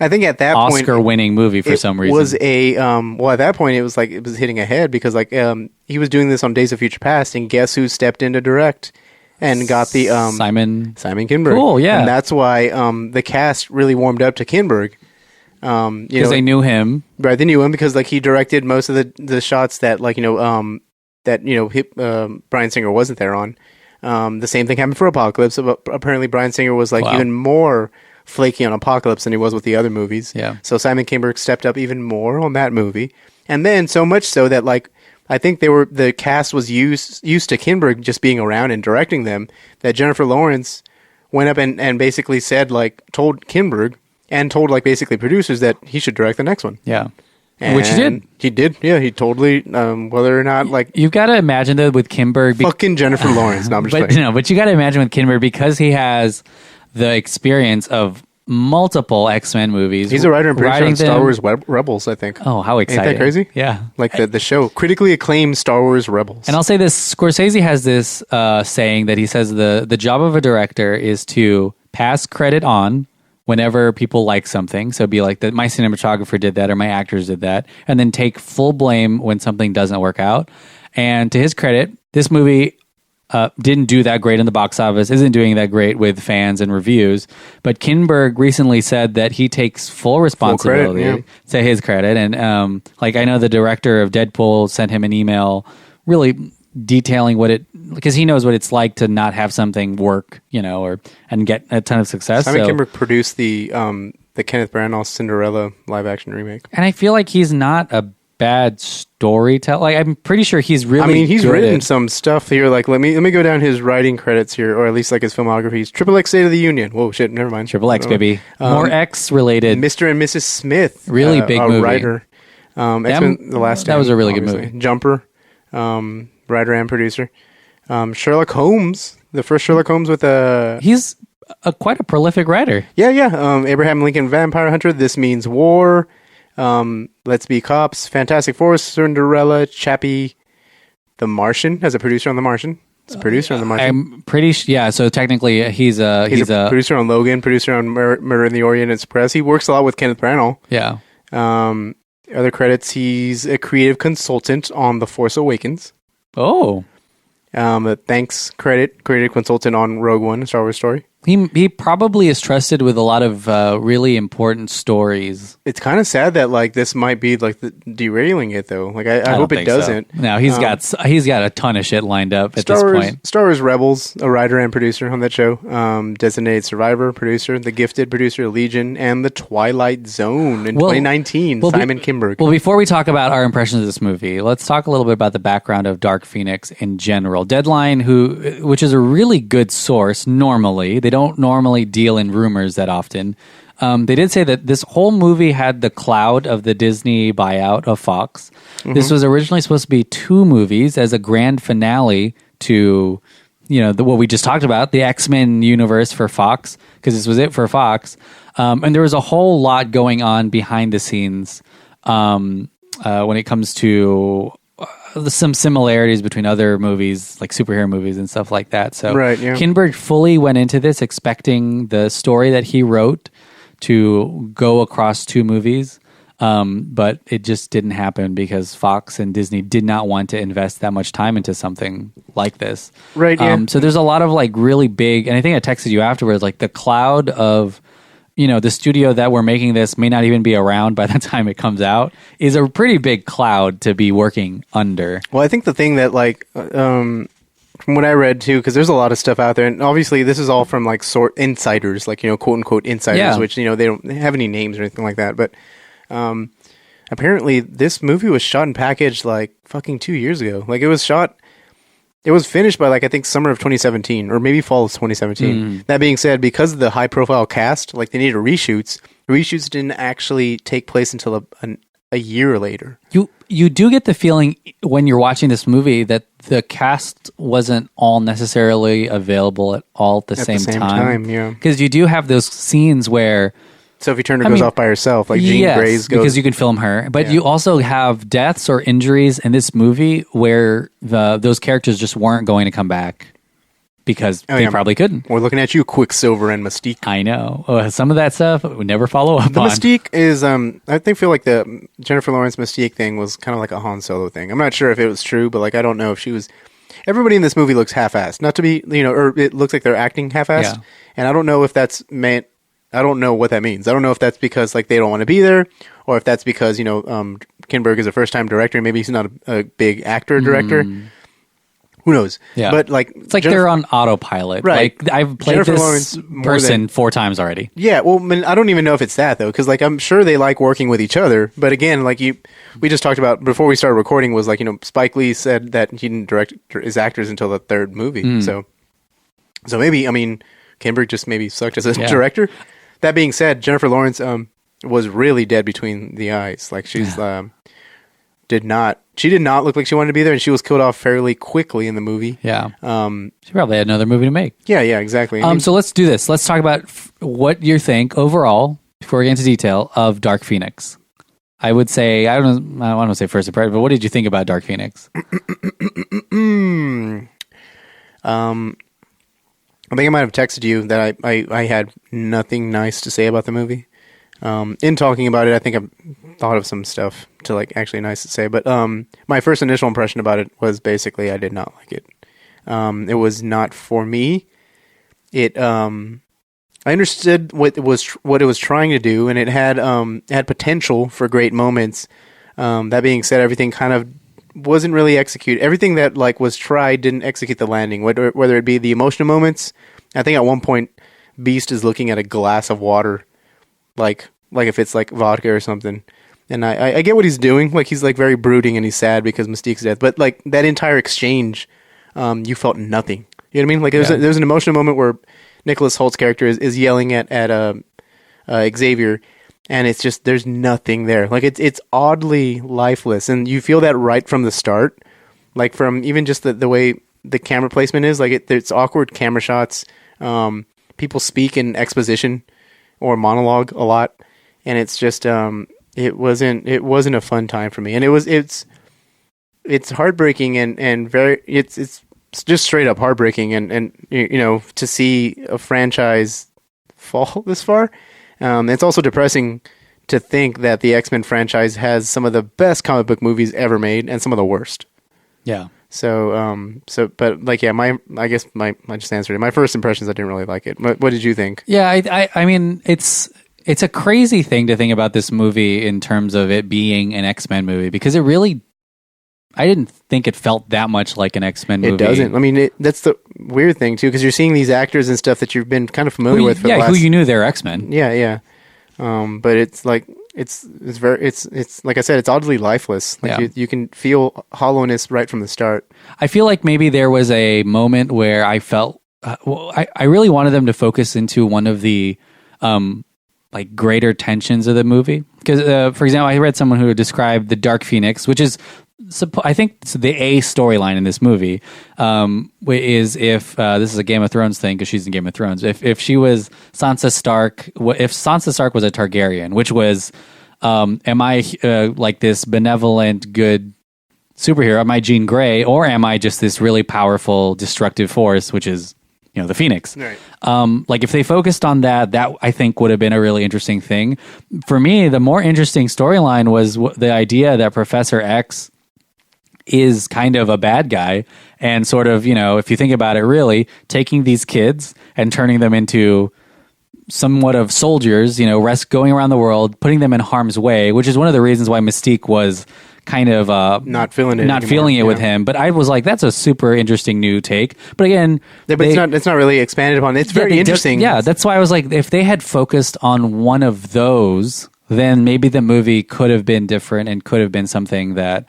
N: I think at that
M: Oscar-winning movie for some reason.
N: It was at that point it was like it was hitting a head, because like he was doing this on Days of Future Past, and guess who stepped in to direct? And got the
M: Simon
N: Kinberg.
M: Cool, yeah.
N: And that's why the cast really warmed up to Kinberg.
M: Because they knew him.
N: Right, they knew him because like he directed most of the shots that Bryan Singer wasn't there on. The same thing happened for Apocalypse. Apparently Bryan Singer was like even more flaky on Apocalypse than he was with the other movies.
M: Yeah.
N: So Simon Kinberg stepped up even more on that movie. And then so much so that like I think the cast was used to Kinberg just being around and directing them, that Jennifer Lawrence went up and basically said, like, told Kinberg and told like basically producers that he should direct the next one.
M: Yeah.
N: And
M: which he did.
N: He did. Yeah, he totally whether or not like
M: you've got to imagine that with Kinberg
N: fucking Jennifer Lawrence. No, I'm just playing.
M: But you got to imagine with Kinberg, because he has the experience of multiple X-Men movies.
N: He's a writer and producer on Star Wars Rebels, I think.
M: Oh, how exciting.
N: Ain't that crazy?
M: Yeah.
N: Like the show, critically acclaimed Star Wars Rebels.
M: And I'll say this, Scorsese has this saying that he says the job of a director is to pass credit on whenever people like something. So be like, that my cinematographer did that or my actors did that, and then take full blame when something doesn't work out. And to his credit, this movie didn't do that great in the box office, isn't doing that great with fans and reviews. But Kinberg recently said that he takes full responsibility, to his credit. And like I know the director of Deadpool sent him an email really detailing what it, because he knows what it's like to not have something work, and get a ton of success.
N: Simon Kinberg produced the Kenneth Branagh Cinderella live action remake,
M: and I feel like he's not a bad storyteller. Like, I'm pretty sure he's really.
N: I mean, he's written some stuff here. Like, let me go down his writing credits here, or at least like his filmography. He's Triple X State of the Union. Whoa, shit, never mind.
M: Triple X, baby. More X related.
N: Mr. and Mrs. Smith.
M: Really big movie.
N: Writer. X-Men: The Last Stand.
M: That was a really
N: obviously.
M: good movie.
N: Jumper. Writer and producer. Sherlock Holmes. The first Sherlock Holmes with a...
M: He's quite a prolific writer.
N: Yeah. Abraham Lincoln Vampire Hunter. This Means War. Let's Be Cops. Fantastic Four. Cinderella. Chappie. The Martian. As a producer on The Martian. It's a producer on The Martian.
M: I'm pretty yeah. So technically, he's a
N: producer on Logan. Producer on Murder in the Orient Express. He works a lot with Kenneth Branagh.
M: Yeah.
N: Other credits, he's a creative consultant on The Force Awakens.
M: Oh.
N: A thanks credit, creative consultant on Rogue One, a Star Wars story.
M: He probably is trusted with a lot of really important stories.
N: It's kind of sad that like this might be like derailing it though. Like I hope it doesn't.
M: So. No, he's got a ton of shit lined up at this point.
N: Star Wars Rebels, a writer and producer on that show. Designated Survivor producer, The Gifted producer, Legion, and The Twilight Zone in 2019. Simon Kinberg.
M: Well, before we talk about our impressions of this movie, let's talk a little bit about the background of Dark Phoenix in general. Deadline, which is a really good source normally. They don't normally deal in rumors that often. They did say that this whole movie had the cloud of the Disney buyout of Fox. Mm-hmm. This was originally supposed to be 2 movies as a grand finale to, what we just talked about, the X-Men universe for Fox, because this was it for Fox. And there was a whole lot going on behind the scenes when it comes to some similarities between other movies, like superhero movies and stuff like that. So
N: right, yeah.
M: Kinberg fully went into this expecting the story that he wrote to go across 2 movies, but it just didn't happen because Fox and Disney did not want to invest that much time into something like this.
N: Right, yeah.
M: So there's a lot of like really big, and I think I texted you afterwards, like the cloud of the studio that we're making this may not even be around by the time it comes out is a pretty big cloud to be working under.
N: Well, I think the thing that like, from what I read too, because there's a lot of stuff out there, and obviously this is all from like insiders, like, quote unquote insiders, which, they don't have any names or anything like that. But, apparently this movie was shot and packaged like fucking 2 years ago. Like it was finished by like I think summer of 2017 or maybe fall of 2017. That being said, because of the high profile cast, like they needed reshoots. Reshoots didn't actually take place until a year later.
M: You do get the feeling when you're watching this movie that the cast wasn't all necessarily available at the same time.
N: Yeah,
M: because you do have those scenes where
N: Sophie Turner goes off by herself, like Jean Grey's goes,
M: because you can film her. But you also have deaths or injuries in this movie where those characters just weren't going to come back because they probably couldn't.
N: We're looking at you, Quicksilver and Mystique.
M: I know. Some of that stuff we never follow up on.
N: The Mystique is, I feel like the Jennifer Lawrence Mystique thing was kind of like a Han Solo thing. I'm not sure if it was true, but like I don't know if she was... Everybody in this movie looks half-assed. Not to be, or it looks like they're acting half-assed. Yeah. And I don't know if that's meant... I don't know what that means. I don't know if that's because like they don't want to be there, or if that's because Kinberg is a first-time director. Maybe he's not a big actor director. Who knows?
M: Yeah,
N: but like
M: it's like they're on autopilot.
N: Right?
M: Like I've played
N: Jennifer
M: this
N: Lawrence
M: 4 times already.
N: Yeah. Well, I don't even know if it's that though, because like I'm sure they like working with each other. But again, like we just talked about before we started recording was like Spike Lee said that he didn't direct his actors until the 3rd movie. So maybe Kinberg just maybe sucked as a director. That being said, Jennifer Lawrence was really dead between the eyes. Like she's did not look like she wanted to be there, and she was killed off fairly quickly in the movie.
M: Yeah. She probably had another movie to make.
N: Yeah, exactly.
M: So let's do this. Let's talk about what you think overall, before we get into detail, of Dark Phoenix. I would say, I don't want to say first impression, but what did you think about Dark Phoenix?
N: I think I might have texted you that I had nothing nice to say about the movie. In talking about it, I think I've thought of some stuff to like actually nice to say. But my first initial impression about it was basically I did not like it. It was not for me. I understood what it was trying to do, and it had potential for great moments. That being said, everything kind of wasn't really executed. Everything that like was tried didn't execute the landing. Whether it be the emotional moments. I think at one point, Beast is looking at a glass of water, like if it's like vodka or something. And I get what he's doing. Like he's like very brooding and he's sad because Mystique's death. But like that entire exchange, you felt nothing. You know what I mean? Like there's an emotional moment where Nicholas Holt's character is yelling at Xavier, and it's just there's nothing there. Like it's oddly lifeless, and you feel that right from the start. Like from even just the way the camera placement is. Like it's awkward camera shots. People speak in exposition or monologue a lot, and it's just it wasn't a fun time for me. And it's heartbreaking and very it's just straight up heartbreaking and you know, to see a franchise fall this far. It's also depressing to think that the X-Men franchise has some of the best comic book movies ever made and some of the worst.
M: Yeah.
N: But like, yeah, I guess I just answered it. My first impressions, I didn't really like it. What did you think?
M: Yeah, I mean, it's a crazy thing to think about this movie in terms of it being an X-Men movie, because it really, I didn't think it felt that much like an X-Men movie.
N: It doesn't. I mean, that's the weird thing too, because you're seeing these actors and stuff that you've been kind of familiar with.
M: Who you knew they're X-Men.
N: Yeah. But it's like it's like I said, it's oddly lifeless. Like you can feel hollowness right from the start.
M: I feel like maybe there was a moment where I felt I really wanted them to focus into one of the like greater tensions of the movie, because for example, I read someone who described the Dark Phoenix, which is I think the A storyline in this movie, is if this is a Game of Thrones thing because she's in Game of Thrones. If she was Sansa Stark, if Sansa Stark was a Targaryen, which was, am I like this benevolent, good superhero? Am I Jean Grey, or am I just this really powerful, destructive force, which is, you know, the Phoenix?
N: Right.
M: Like if they focused on that I think would have been a really interesting thing. For me, the more interesting storyline was the idea that Professor X is kind of a bad guy, and sort of, you know, if you think about it, really taking these kids and turning them into somewhat of soldiers, you know, going around the world, putting them in harm's way, which is one of the reasons why Mystique was kind of
N: not feeling it
M: with him. But I was like, that's a super interesting new take. But again,
N: it's not really expanded upon. It's very interesting.
M: That's why I was like, if they had focused on one of those, then maybe the movie could have been different and could have been something that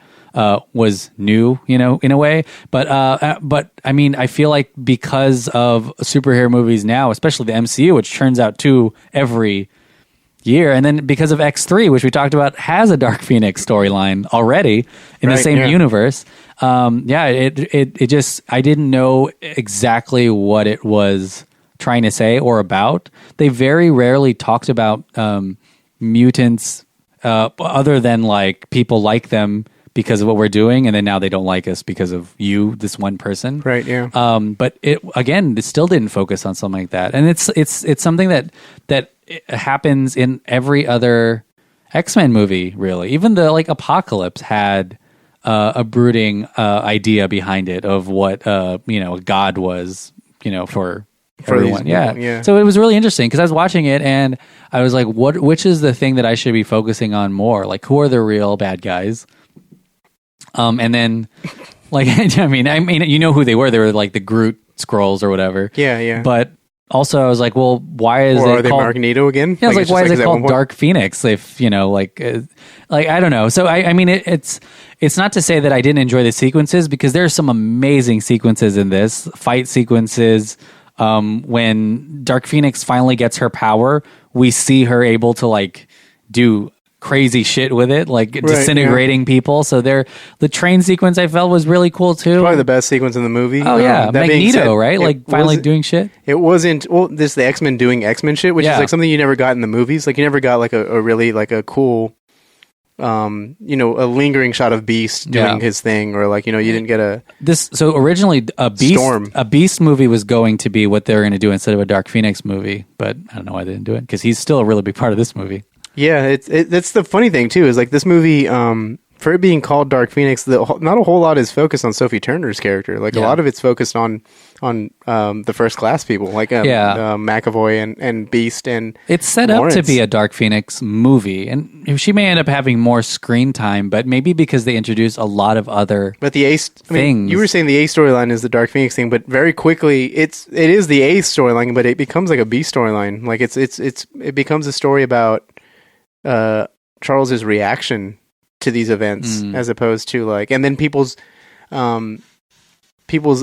M: was new, you know, in a way. But I mean, I feel like because of superhero movies now, especially the MCU, which turns out 2 every year, and then because of X3, which we talked about, has a Dark Phoenix storyline already in the same universe. It just, I didn't know exactly what it was trying to say or about. They very rarely talked about mutants other than like people like them because of what we're doing, and then now they don't like us because of you, this one person.
N: Right, yeah.
M: But it still didn't focus on something like that. And it's something that happens in every other X-Men movie, really. Even the like Apocalypse had a brooding idea behind it of what you know, God was, you know, for everyone. Yeah. So it was really interesting because I was watching it and I was like, which is the thing that I should be focusing on more? Like, who are the real bad guys? And then, like, I mean, you know who they were. They were like the Groot Skrulls or whatever.
N: Yeah.
M: But also, I was like, well, why is it
N: are they
M: called
N: Magneto again?
M: Yeah, I was like, why is it called Dark Phoenix? If you know, like I don't know. So I mean, it's not to say that I didn't enjoy the sequences, because there are some amazing sequences in this fight sequences. When Dark Phoenix finally gets her power, we see her able to like do crazy shit with it, like disintegrating people. So the train sequence I felt was really cool too.
N: Probably the best sequence in the movie.
M: Oh yeah, Magneto, right? Like finally doing shit.
N: It wasn't the X-Men doing X-Men shit, which is like something you never got in the movies. Like you never got like a really like a cool, you know, a lingering shot of Beast doing his thing, or like, you know, you didn't get
M: so originally a Beast movie was going to be what they were going to do instead of a Dark Phoenix movie, but I don't know why they didn't do it, because he's still a really big part of this movie.
N: Yeah, it's the funny thing too, is like this movie, for it being called Dark Phoenix, not a whole lot is focused on Sophie Turner's character. Like a lot of it's focused on the First Class people, like McAvoy and Beast, and
M: it's set
N: Lawrence.
M: up to be a Dark Phoenix movie, and she may end up having more screen time, but maybe because they introduce a lot of other.
N: But the Ace things. You were saying the A storyline is the Dark Phoenix thing, but very quickly it is the A storyline, but it becomes like a B storyline. Like it becomes a story about Charles's reaction to these events, as opposed to like, and then people's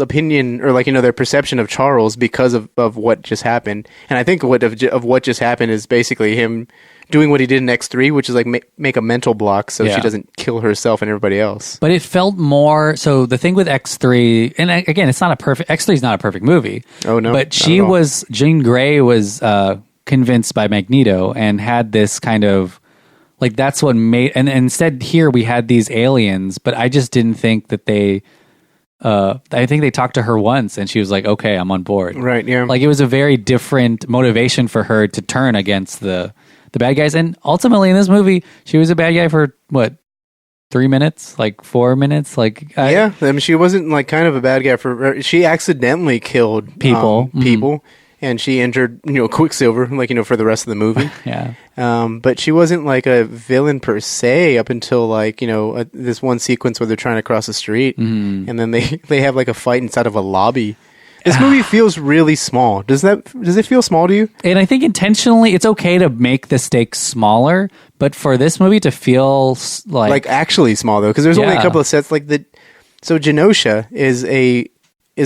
N: opinion, or like, their perception of Charles because of what just happened. And I think of what just happened is basically him doing what he did in X3, which is like make a mental block so she doesn't kill herself and everybody else.
M: But it felt more, so the thing with X3, and again, X3 is not a perfect movie.
N: Oh no.
M: But Jean Grey was convinced by Magneto and had this kind of, like, that's what made, and instead here we had these aliens, but I just didn't think that they, I think they talked to her once and she was like, okay, I'm on board.
N: Right, yeah.
M: Like, it was a very different motivation for her to turn against the bad guys. And ultimately in this movie, she was a bad guy for, 3 minutes? Like 4 minutes? Like,
N: I mean, she wasn't like kind of a bad guy she accidentally killed
M: people.
N: And she injured, Quicksilver, like, for the rest of the movie.
M: Yeah.
N: But she wasn't like a villain per se up until like, this one sequence where they're trying to cross the street, and then they have like a fight inside of a lobby. This movie feels really small. Does it feel small to you?
M: And I think intentionally, it's okay to make the stakes smaller, but for this movie to feel like
N: actually small though, because there's only a couple of sets like the. So Genosha is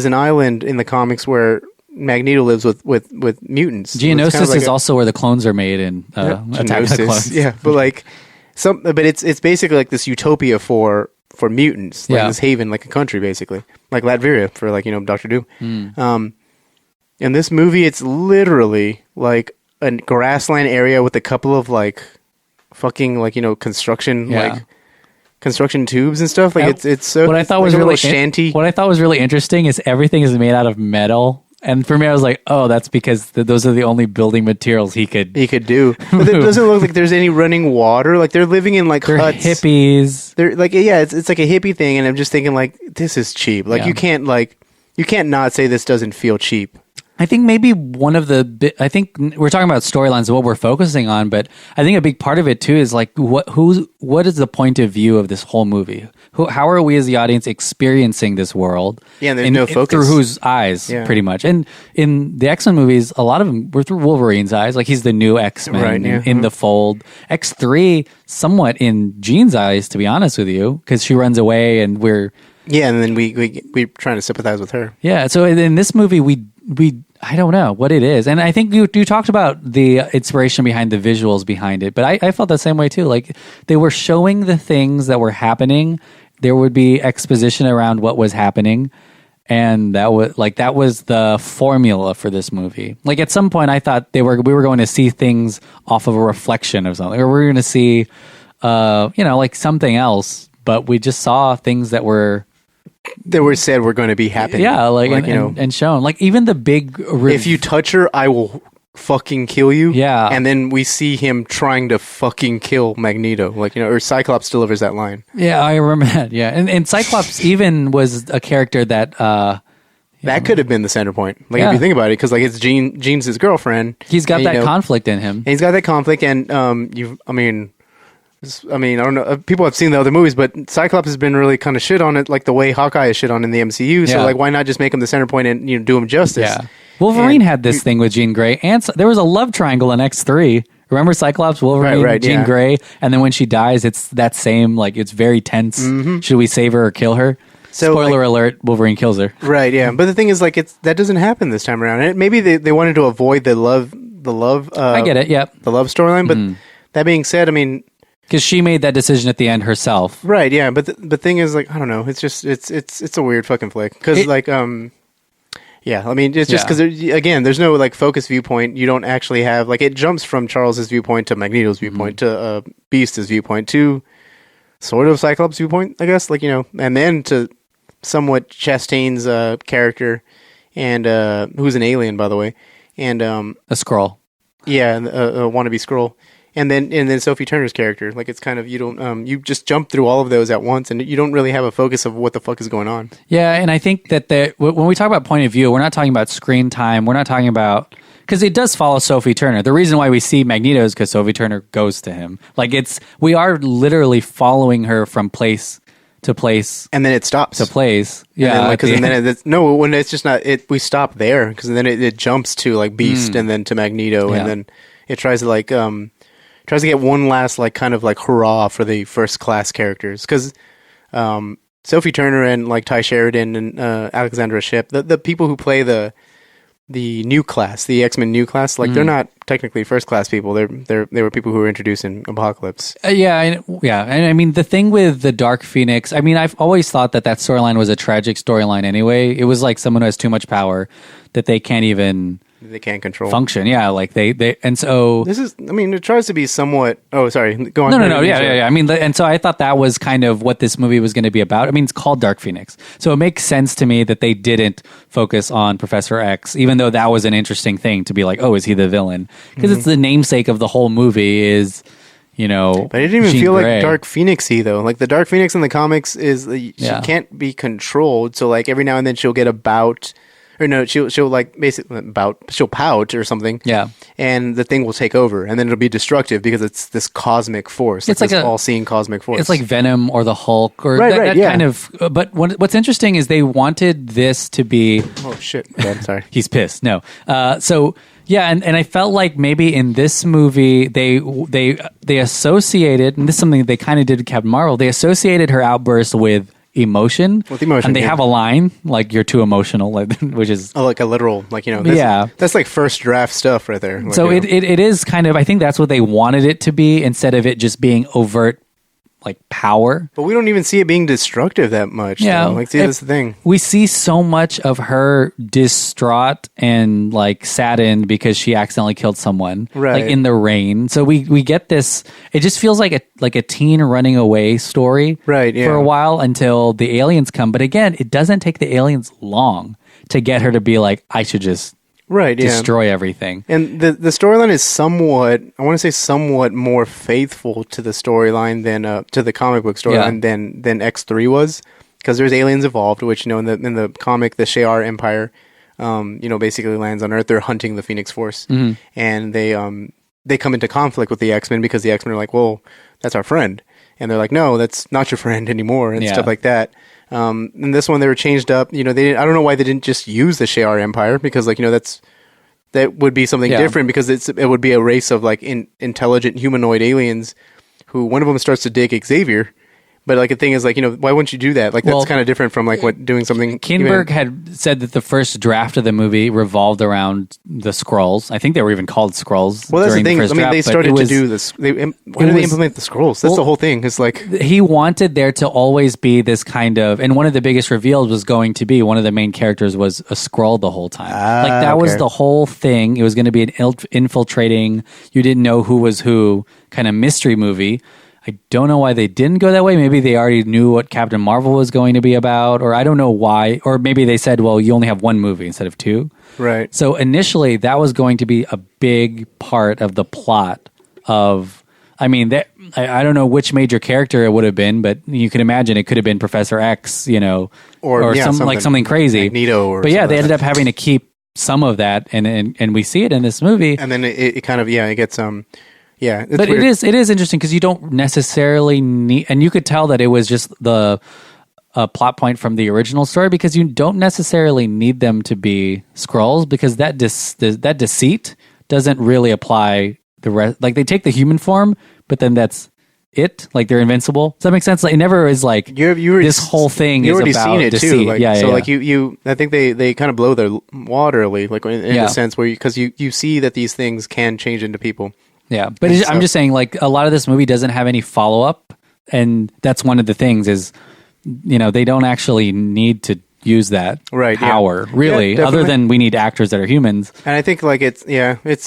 N: an island in the comics where Magneto lives with mutants.
M: Geonosis is also where the clones are made in Attack of the Clones.
N: Yeah, but like but it's basically like this utopia for mutants, like this haven, like a country basically, like Latveria for like Doctor Doom. In this movie, it's literally like a grassland area with a couple of like fucking like construction like construction tubes and stuff. Like it's so.
M: What I thought was really shanty. What I thought was really interesting is everything is made out of metal. And for me, I was like, "Oh, that's because those are the only building materials he could
N: do." But it doesn't look like there's any running water. Like they're living in like huts.
M: Hippies.
N: They're like, it's like a hippie thing, and I'm just thinking like, this is cheap. Like you can't not say this doesn't feel cheap.
M: I think maybe I think we're talking about storylines and what we're focusing on, but I think a big part of it too is like what is the point of view of this whole movie? How are we as the audience experiencing this world?
N: Yeah, and there's no focus.
M: Through whose eyes, pretty much. And in the X-Men movies, a lot of them were through Wolverine's eyes. Like he's the new X-Men in the fold. X3, somewhat in Jean's eyes, to be honest with you, because she runs away and we're...
N: Yeah, and then we're trying to sympathize with her.
M: Yeah, so in this movie, we I don't know what it is. And I think you talked about the inspiration behind the visuals behind it, but I felt the same way too. Like they were showing the things that were happening. There would be exposition around what was happening. And that was the formula for this movie. Like at some point I thought we were going to see things off of a reflection of something, or we were going to see, like something else, but we just saw things that were
N: said were going to be happening.
M: Yeah, and shown. Like even the big...
N: if you touch her, I will fucking kill you.
M: Yeah.
N: And then we see him trying to fucking kill Magneto. Or Cyclops delivers that line.
M: Yeah, I remember that. Yeah. And Cyclops even was a character that...
N: that could have been the center point. If you think about it, because it's Jean's his girlfriend.
M: He's got that conflict in him.
N: And he's got that conflict, and I don't know. People have seen the other movies, but Cyclops has been really kind of shit on it, like the way Hawkeye is shit on in the MCU. So, why not just make him the center point and do him justice?
M: Yeah. Wolverine had this thing with Jean Grey, and there was a love triangle in X3. Remember Cyclops, Wolverine, Jean Grey, and then when she dies, it's that same it's very tense. Mm-hmm. Should we save her or kill her? So, spoiler alert: Wolverine kills her.
N: Right. Yeah. But the thing is, that doesn't happen this time around. And maybe they wanted to avoid the love. I get it. Yep. The love storyline, but that being said, I mean.
M: Because she made that decision at the end herself,
N: right? Yeah, but the thing is, I don't know. It's just it's a weird fucking flick. Because yeah, I mean, it's just because again, there's no focus viewpoint. You don't actually have it jumps from Charles's viewpoint to Magneto's viewpoint to Beast's viewpoint to sort of Cyclops' viewpoint, I guess. And then to somewhat Chastain's character, and who's an alien, by the way, and
M: a Skrull.
N: Yeah, a wannabe Skrull. and then Sophie Turner's character. Like it's kind of you don't you just jump through all of those at once, and you don't really have a focus of what the fuck is going on.
M: Yeah, and I think that when we talk about point of view, we're not talking about screen time. We're not talking about because it does follow Sophie Turner. The reason why we see Magneto is because Sophie Turner goes to him. Like we are literally following her from place to place,
N: and then it stops
M: to place.
N: Yeah, when it's just not it. We stop there because then it jumps to like Beast and then to Magneto, and then it tries to get one last like kind of like hurrah for the first class characters because Sophie Turner and like Ty Sheridan and Alexandra Shipp, the people who play the new class, the X-Men new class, like they're not technically first class people. They were people who were introduced in Apocalypse.
M: And I mean the thing with the Dark Phoenix, I mean I've always thought that storyline was a tragic storyline anyway. It was like someone who has too much power that they can't
N: control
M: function. Yeah, like they and so
N: this is. I mean, it tries to be somewhat. Oh, sorry. Go on.
M: No. Yeah. I mean, and so I thought that was kind of what this movie was going to be about. I mean, it's called Dark Phoenix, so it makes sense to me that they didn't focus on Professor X, even though that was an interesting thing to be like, oh, is he the villain? Because it's the namesake of the whole movie. Is but
N: it didn't even feel like Dark Phoenix-y though. Like the Dark Phoenix in the comics is she can't be controlled. So like every now and then she'll get a bout. Or no, she'll like basically she'll pout or something. Yeah, and the thing will take over, and then it'll be destructive because it's this cosmic force. It's like this all-seeing cosmic force.
M: It's like Venom or the Hulk or that kind of. But what's interesting is they wanted this to be.
N: Oh shit! I'm sorry.
M: He's pissed. No. And I felt like maybe in this movie they associated, and this is something they kind of did with Captain Marvel. They associated her outburst with emotion, and they have a line like "you're too emotional," which is
N: like a literal, like that's like first draft stuff right there. Like,
M: so it is kind of. I think that's what they wanted it to be instead of it just being overt like power.
N: But we don't even see it being destructive that much. Yeah, like see that's the thing.
M: We see so much of her distraught and like saddened because she accidentally killed someone, like in the rain. So we get this. It just feels like a teen running away story, for a while until the aliens come. But again, it doesn't take the aliens long to get her to be like, I should just destroy everything.
N: And the storyline is somewhat more faithful to the storyline than to the comic book storyline than X3 was, because there's aliens involved, which in the comic the Shi'ar Empire basically lands on Earth. They're hunting the Phoenix Force, and they come into conflict with the X-Men because the X-Men are like, well, that's our friend, and they're like, no, that's not your friend anymore, and stuff like that. In this one, they were changed up. They didn't, I don't know why they didn't just use the Shi'ar Empire, because that would be something different, because it would be a race of like intelligent humanoid aliens who one of them starts to dig Xavier. But like the thing is like, why wouldn't you do that? Like that's kind of different from like doing something.
M: Kinberg had said that the first draft of the movie revolved around the Skrulls. I think they were even called Skrulls.
N: Well, that's the thing. They started to do this. Why did they implement the Skrulls? That's the whole thing. It's like
M: he wanted there to always be this kind of, and one of the biggest reveals was going to be one of the main characters was a Skrull the whole time. Like that was the whole thing. It was going to be an infiltrating, you didn't know who was who kind of mystery movie. I don't know why they didn't go that way. Maybe they already knew what Captain Marvel was going to be about, or I don't know why. Or maybe they said, well, you only have one movie instead of two.
N: Right.
M: So initially, that was going to be a big part of the plot of... I mean, I don't know which major character it would have been, but you can imagine it could have been Professor X, or something crazy.
N: Magneto or
M: but yeah, they ended up having to keep some of that, and we see it in this movie.
N: And then it kind of, it gets... Yeah,
M: but weird. It is interesting because you don't necessarily need, and you could tell that it was just the plot point from the original story, because you don't necessarily need them to be Skrulls, because that deceit doesn't really apply the rest. Like they take the human form, but then that's it. Like they're invincible. Does that make sense? Like it never is like this whole thing is about seen it deceit.
N: Too. Like, like you, I think they kind of blow their wad early, like in a sense where because you see that these things can change into people.
M: Yeah, but I'm just saying, like, a lot of this movie doesn't have any follow-up, and that's one of the things is, they don't actually need to use that power, really, other than we need actors that are humans.
N: And I think, like, it's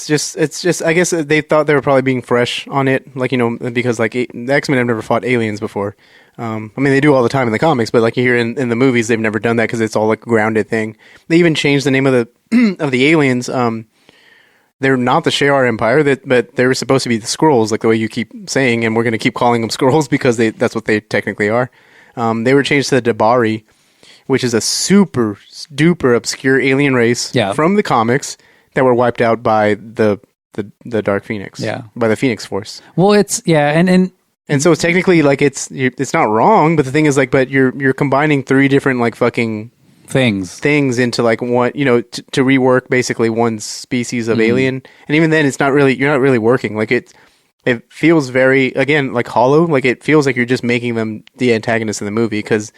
N: just, I guess they thought they were probably being fresh on it, like, because, like, the X-Men have never fought aliens before. I mean, they do all the time in the comics, but, like, you hear in the movies, they've never done that because it's all, like, a grounded thing. They even changed the name of the of the aliens, they're not the Shi'ar Empire, but they're supposed to be the Skrulls, like the way you keep saying, and we're going to keep calling them Skrulls because that's what they technically are. They were changed to the Dabari, which is a super duper obscure alien race from the comics that were wiped out by the Dark Phoenix, by the Phoenix Force.
M: Well, it's
N: and so it's technically like it's not wrong, but the thing is like, but you're combining three different like fucking things into like one, to rework basically one species of alien, and even then you're not really working. Like it feels very, again, like hollow. Like it feels like you're just making them the antagonists in the movie because,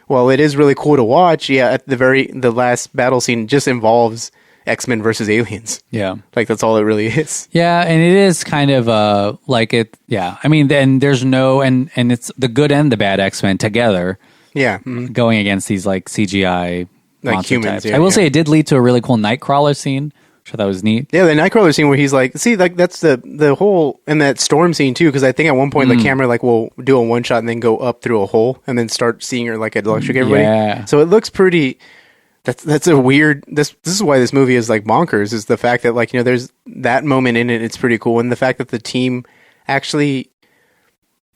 N: well, it is really cool to watch. Yeah, at the last battle scene just involves X-Men versus aliens.
M: Yeah.
N: Like that's all it really is.
M: Yeah, and it is kind of like it, yeah. I mean, then there's no, and it's the good and the bad X-Men together.
N: Yeah.
M: Going against these like CGI
N: like humans.
M: I will say it did lead to a really cool Nightcrawler scene, which I thought was neat.
N: Yeah, the Nightcrawler scene where he's like, see, like that's the whole, and that storm scene too, because I think at one point the camera like will do a one shot and then go up through a hole and then start seeing her like electric everybody.
M: Yeah.
N: So it looks pretty. That's a weird. This is why this movie is like bonkers. Is the fact that like there's that moment in it. It's pretty cool, and the fact that the team actually.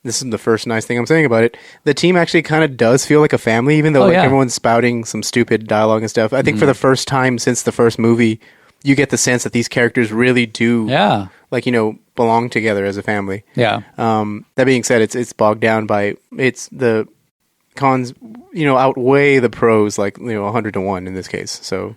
N: This is the first nice thing I'm saying about it. The team actually kind of does feel like a family, even though everyone's spouting some stupid dialogue and stuff. I think for the first time since the first movie, you get the sense that these characters really do, like belong together as a family.
M: Yeah.
N: That being said, it's bogged down by the cons, outweigh the pros like 100 to 1 in this case. So,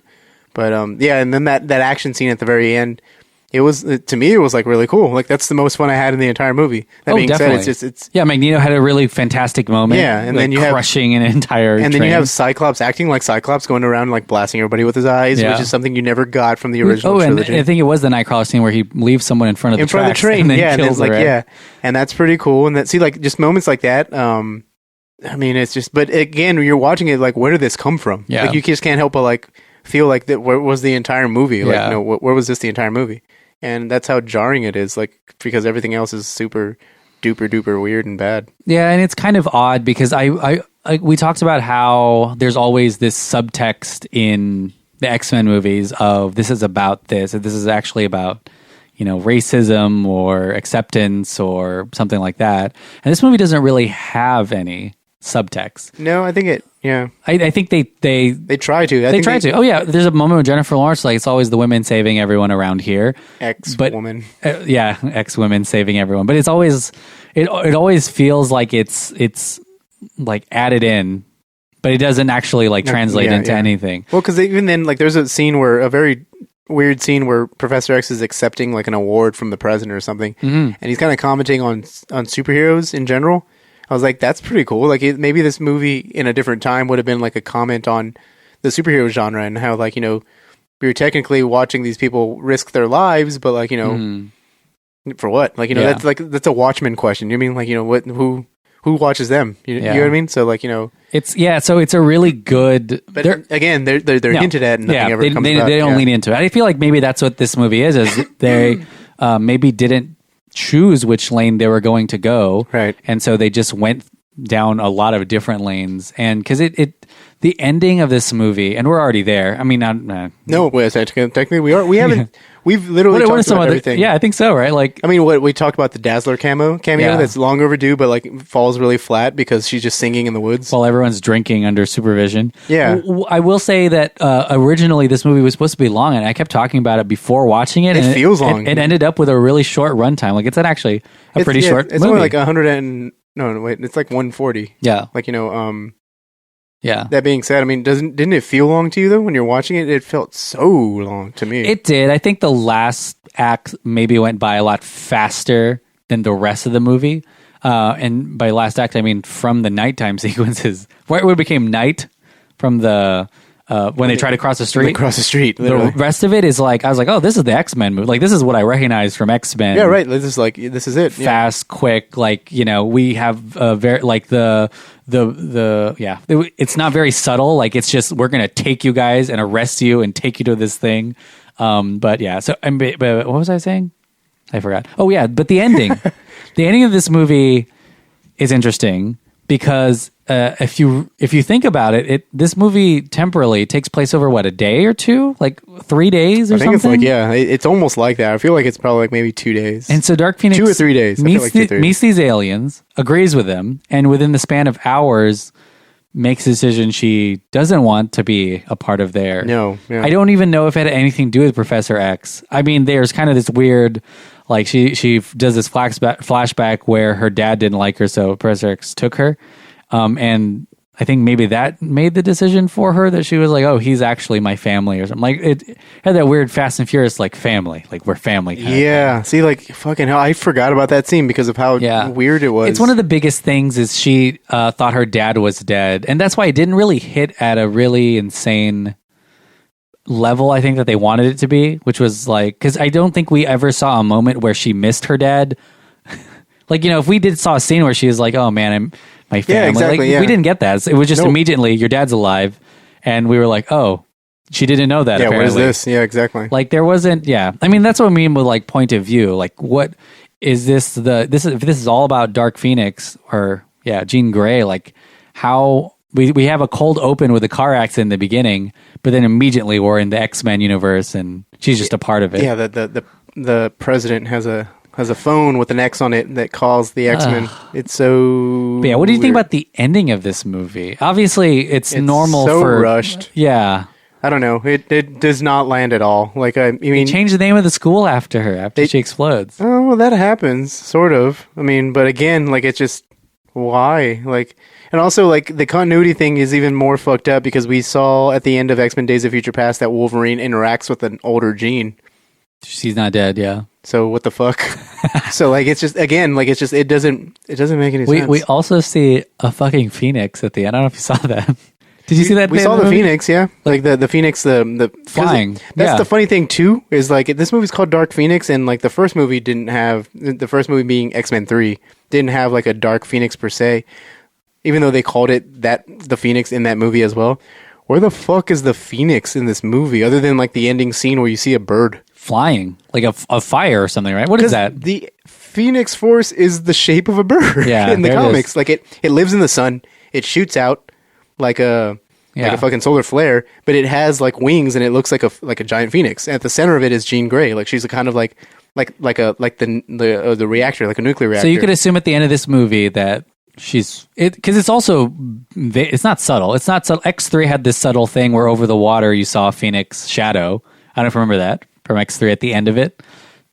N: but and then that action scene at the very end. It was, to me, it was like really cool. Like that's the most fun I had in the entire movie. That being
M: definitely.
N: said, it's
M: Magneto had a really fantastic moment.
N: Yeah, and
M: like
N: then you
M: crushing an entire.
N: And then you have Cyclops acting like Cyclops, going around like blasting everybody with his eyes, which is something you never got from the original trilogy.
M: And I think it was the Nightcrawler scene where he leaves someone in front of the
N: train,
M: and then kills her.
N: And that's pretty cool. And like just moments like that. I mean, it's just. But again, you're watching it like, where did this come from?
M: Yeah,
N: like you just can't help but like feel like that. Where was the entire movie? Like, where was this the entire movie? And that's how jarring it is, like, because everything else is super duper duper weird and bad. Yeah,
M: and it's kind of odd because we talked about how there's always this subtext in the X-Men movies of this is about this, and this is actually about, racism or acceptance or something like that. And this movie doesn't really have any subtext.
N: No, I think it. Yeah,
M: I think they
N: try to.
M: They try to. Oh yeah, there's a moment with Jennifer Lawrence like it's always the women saving everyone around here.
N: Ex-woman.
M: Ex-women saving everyone. But it's always it always feels like it's like added in, but it doesn't actually like translate into anything.
N: Well, because even then, like, there's a very weird scene where Professor X is accepting like an award from the president or something, and he's kind of commenting on superheroes in general. I was like, that's pretty cool. Like, maybe this movie in a different time would have been like a comment on the superhero genre and how, like, we were technically watching these people risk their lives, but like, for what? Like, that's a Watchmen question. You mean like, who watches them? You know what I mean? So like,
M: so it's a really good.
N: But again, they're hinted at, and nothing ever comes about.
M: They don't lean into it. I feel like maybe that's what this movie is they maybe didn't choose which lane they were going to go,
N: right?
M: And so they just went down a lot of different lanes, and because the ending of this movie, and we're already there. I mean,
N: no, technically we are. We haven't. We've literally talked about everything.
M: Yeah, I think so, right? Like,
N: I mean, what we talked about the Dazzler cameo that's long overdue, but like falls really flat because she's just singing in the woods
M: while everyone's drinking under supervision.
N: Yeah,
M: I will say that originally this movie was supposed to be long, and I kept talking about it before watching it.
N: It feels long.
M: It ended up with a really short runtime. Like, it's actually a pretty short.
N: It's
M: movie.
N: only like 100 and no, wait, it's like 140.
M: Yeah,
N: like
M: Yeah.
N: That being said, I mean, didn't it feel long to you though when you're watching it? It felt so long to me.
M: It did. I think the last act maybe went by a lot faster than the rest of the movie. And by last act, I mean from the nighttime sequences, where it became night from the when they try to cross the street.
N: Across the street. Literally.
M: The rest of it is like, I was like, oh, this is the X-Men movie. Like, this is what I recognize from X-Men.
N: Yeah, right. This is it.
M: Fast, quick. Like, we have very like it's not very subtle. Like, it's just, we're going to take you guys and arrest you and take you to this thing. But yeah, so, but what was I saying? I forgot. Oh yeah. But the ending, the ending of this movie is interesting because if you think about it, this movie temporally takes place over what, a day or two, like 3 days or
N: I think
M: something.
N: it's like it's almost like that. I feel like it's probably like maybe 2 days.
M: And so Dark Phoenix
N: 2 or 3 days.
M: meets these aliens, agrees with them, and within the span of hours makes a decision she doesn't want to be a part of their.
N: No, yeah.
M: I don't even know if it had anything to do with Professor X. I mean, there's kind of this weird, like she does this flashback where her dad didn't like her, so Professor X took her. And I think maybe that made the decision for her, that she was like, oh, he's actually my family or something. Like it had that weird Fast and Furious, like family, like we're family.
N: Yeah. See, like fucking hell, I forgot about that scene because of how weird it was.
M: It's one of the biggest things is she thought her dad was dead. And that's why it didn't really hit at a really insane level, I think, that they wanted it to be, which was like, because I don't think we ever saw a moment where she missed her dad. Like, you know, if we saw a scene where she was like, oh man, my family.
N: Yeah, exactly,
M: like, we didn't get that. It was just immediately, your dad's alive. And we were like, oh, she didn't know that.
N: Yeah,
M: apparently.
N: what is this? Yeah, exactly.
M: Like there wasn't, I mean, that's what I mean with like point of view. Like what is this, if this is all about Dark Phoenix or Jean Grey, like how we have a cold open with a car accident in the beginning, but then immediately we're in the X-Men universe and she's just a part of it.
N: Yeah, the president has a phone with an X on it that calls the X-Men. It's so
M: But yeah, what do you think
N: weird.
M: about the ending of this movie? Obviously, it's normal
N: so
M: for
N: rushed.
M: Yeah.
N: I don't know. It does not land at all. Like I mean,
M: they changed the name of the school after her after she explodes.
N: Oh, well, that happens, sort of. I mean, but again, like it's just why? Like, and also like the continuity thing is even more fucked up because we saw at the end of X-Men: Days of Future Past that Wolverine interacts with an older Jean.
M: She's not dead, yeah.
N: So what the fuck? So like it's just again like it's just it doesn't make any sense.
M: We also see a fucking Phoenix at the end. I don't know if you saw that. Did you see that?
N: We saw the Phoenix, yeah. Like the Phoenix, the
M: flying.
N: That's the funny thing too, is like this movie's called Dark Phoenix, and like the first movie didn't have, the first movie being X-Men 3 didn't have like a Dark Phoenix per se, even though they called it that, the Phoenix in that movie as well. Where the fuck is the Phoenix in this movie, other than like the ending scene where you see a bird
M: flying, like a fire or something, right? What is that?
N: The Phoenix Force is the shape of a bird in the comics. Like it lives in the sun. It shoots out like a fucking solar flare, but it has like wings and it looks like a giant phoenix. And at the center of it is Jean Grey. Like she's a kind of like the reactor, like a nuclear reactor.
M: So you could assume at the end of this movie that because it's also, it's not subtle. It's not subtle. X3 had this subtle thing where over the water you saw Phoenix shadow. I don't know if you remember that from X3 at the end of it.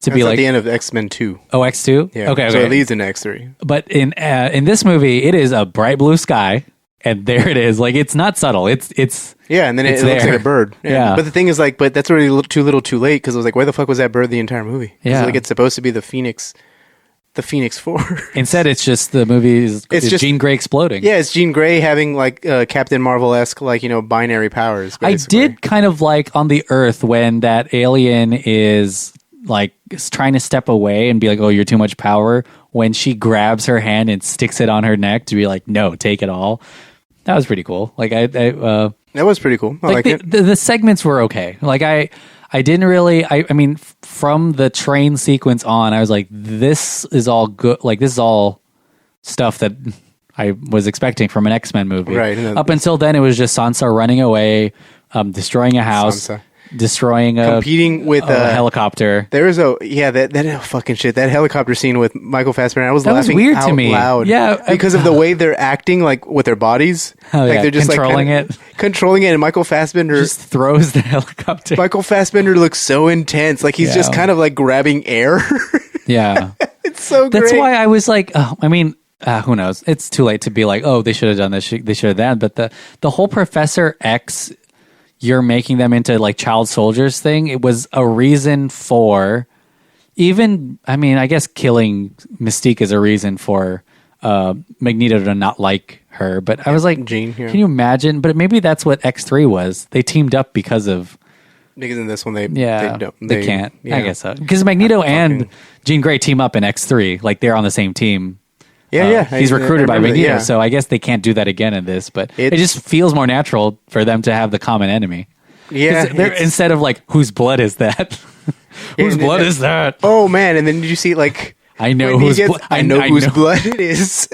N: That's at the end of X-Men 2.
M: Oh, X2?
N: Yeah.
M: Okay.
N: So it leads into X3.
M: But in this movie, it is a bright blue sky, and there it is. Like, it's not subtle. It's
N: yeah, and then it looks like a bird.
M: Yeah.
N: But the thing is, like, but that's already too little too late, because I was like, where the fuck was that bird the entire movie?
M: Yeah.
N: Like, it's supposed to be the Phoenix Force.
M: Instead, it's just the movie is just Jean Grey exploding.
N: Yeah, it's Jean Grey having like Captain Marvel-esque, like, you know, binary powers. Basically.
M: I did kind of like on the Earth when that alien is like trying to step away and be like, "Oh, you're too much power." When she grabs her hand and sticks it on her neck to be like, "No, take it all." That was pretty cool. Like
N: that was pretty cool. I like it.
M: The segments were okay. Like I didn't really. I mean, from the train sequence on, I was like, "This is all good." Like this is all stuff that I was expecting from an X-Men movie.
N: Right.
M: Up until then, it was just Sansa running away, destroying a house, destroying
N: competing with
M: a helicopter.
N: There was that fucking shit. That helicopter scene with Michael Fassbender. I was laughing
M: weird
N: out
M: to me.
N: loud.
M: Yeah,
N: because of the way they're acting, like with their bodies.
M: Oh,
N: like they're just
M: controlling
N: controlling it. And Michael Fassbender
M: just throws the helicopter.
N: Michael Fassbender looks so intense. Like he's just kind of like grabbing air.
M: Yeah,
N: it's so great.
M: That's why I was like, oh, I mean. Who knows? It's too late to be like, oh, they should have done this. They should have done. But the whole Professor X, you're making them into like child soldiers thing. It was a reason for even. I mean, I guess killing Mystique is a reason for Magneto to not like her. But I was like,
N: Jean,
M: can you imagine? But maybe that's what X3 was. They teamed up because of.
N: Because in this one they
M: can't.
N: Yeah.
M: I guess so. Because Magneto and Jean Grey team up in X3. Like they're on the same team.
N: Yeah,
M: he's recruited by Magneto, so I guess they can't do that again in this. But it just feels more natural for them to have the common enemy.
N: Yeah,
M: instead of like, whose blood is that? Whose blood is that?
N: Oh man! And then did you see like
M: I know
N: When he
M: whose
N: gets,
M: blo-
N: I know whose blood it is.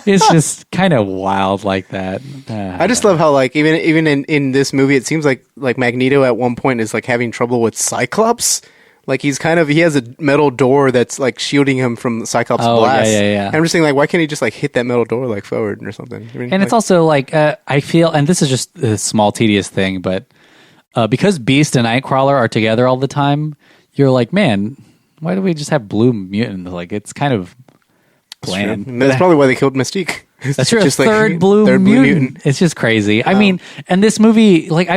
M: It's just kind of wild like that.
N: I just love how like even in this movie, it seems like Magneto at one point is like having trouble with Cyclops. Like he has a metal door that's like shielding him from Cyclops' blast.
M: Yeah.
N: And I'm just thinking like, why can't he just like hit that metal door like forward or something? I mean,
M: and it's also like I feel, and this is just a small tedious thing, but because Beast and Nightcrawler are together all the time, you're like, man, why do we just have blue mutants? Like it's kind of bland.
N: That's probably why they killed Mystique.
M: That's true.
N: Just
M: third blue mutant. It's just crazy. I mean, and this movie, like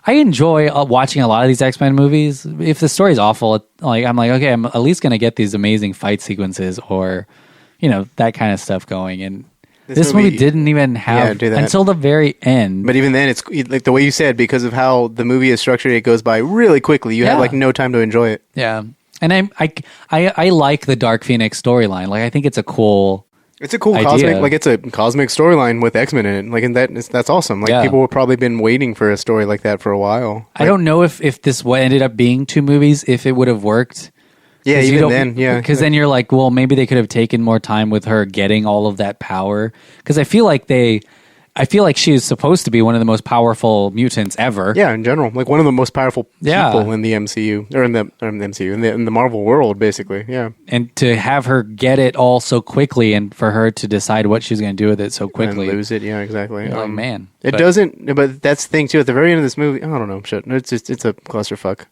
M: I enjoy watching a lot of these X-Men movies. If the story's awful, I'm like, okay, I'm at least going to get these amazing fight sequences or, that kind of stuff going. And this movie didn't even have until the very end.
N: But even then, it's like the way you said, because of how the movie is structured, it goes by really quickly. You have like no time to enjoy it.
M: Yeah. And I like the Dark Phoenix storyline. Like, I think it's a cool...
N: It's a cool
M: idea.
N: it's a cosmic storyline with X-Men in it. Like, and that's awesome. Like, people have probably been waiting for a story like that for a while. Like,
M: I don't know if this ended up being 2 movies, if it would have worked.
N: Yeah, even then, yeah.
M: Because then you're like, well, maybe they could have taken more time with her getting all of that power. Because I feel like she is supposed to be one of the most powerful mutants ever.
N: Yeah, in general, like one of the most powerful people in the MCU or in the MCU in the Marvel world, basically. Yeah,
M: and to have her get it all so quickly, and for her to decide what she's going to do with it so quickly,
N: and lose it. Yeah, exactly.
M: Oh man,
N: doesn't. But that's the thing too. At the very end of this movie, I don't know. Shit, it's a clusterfuck.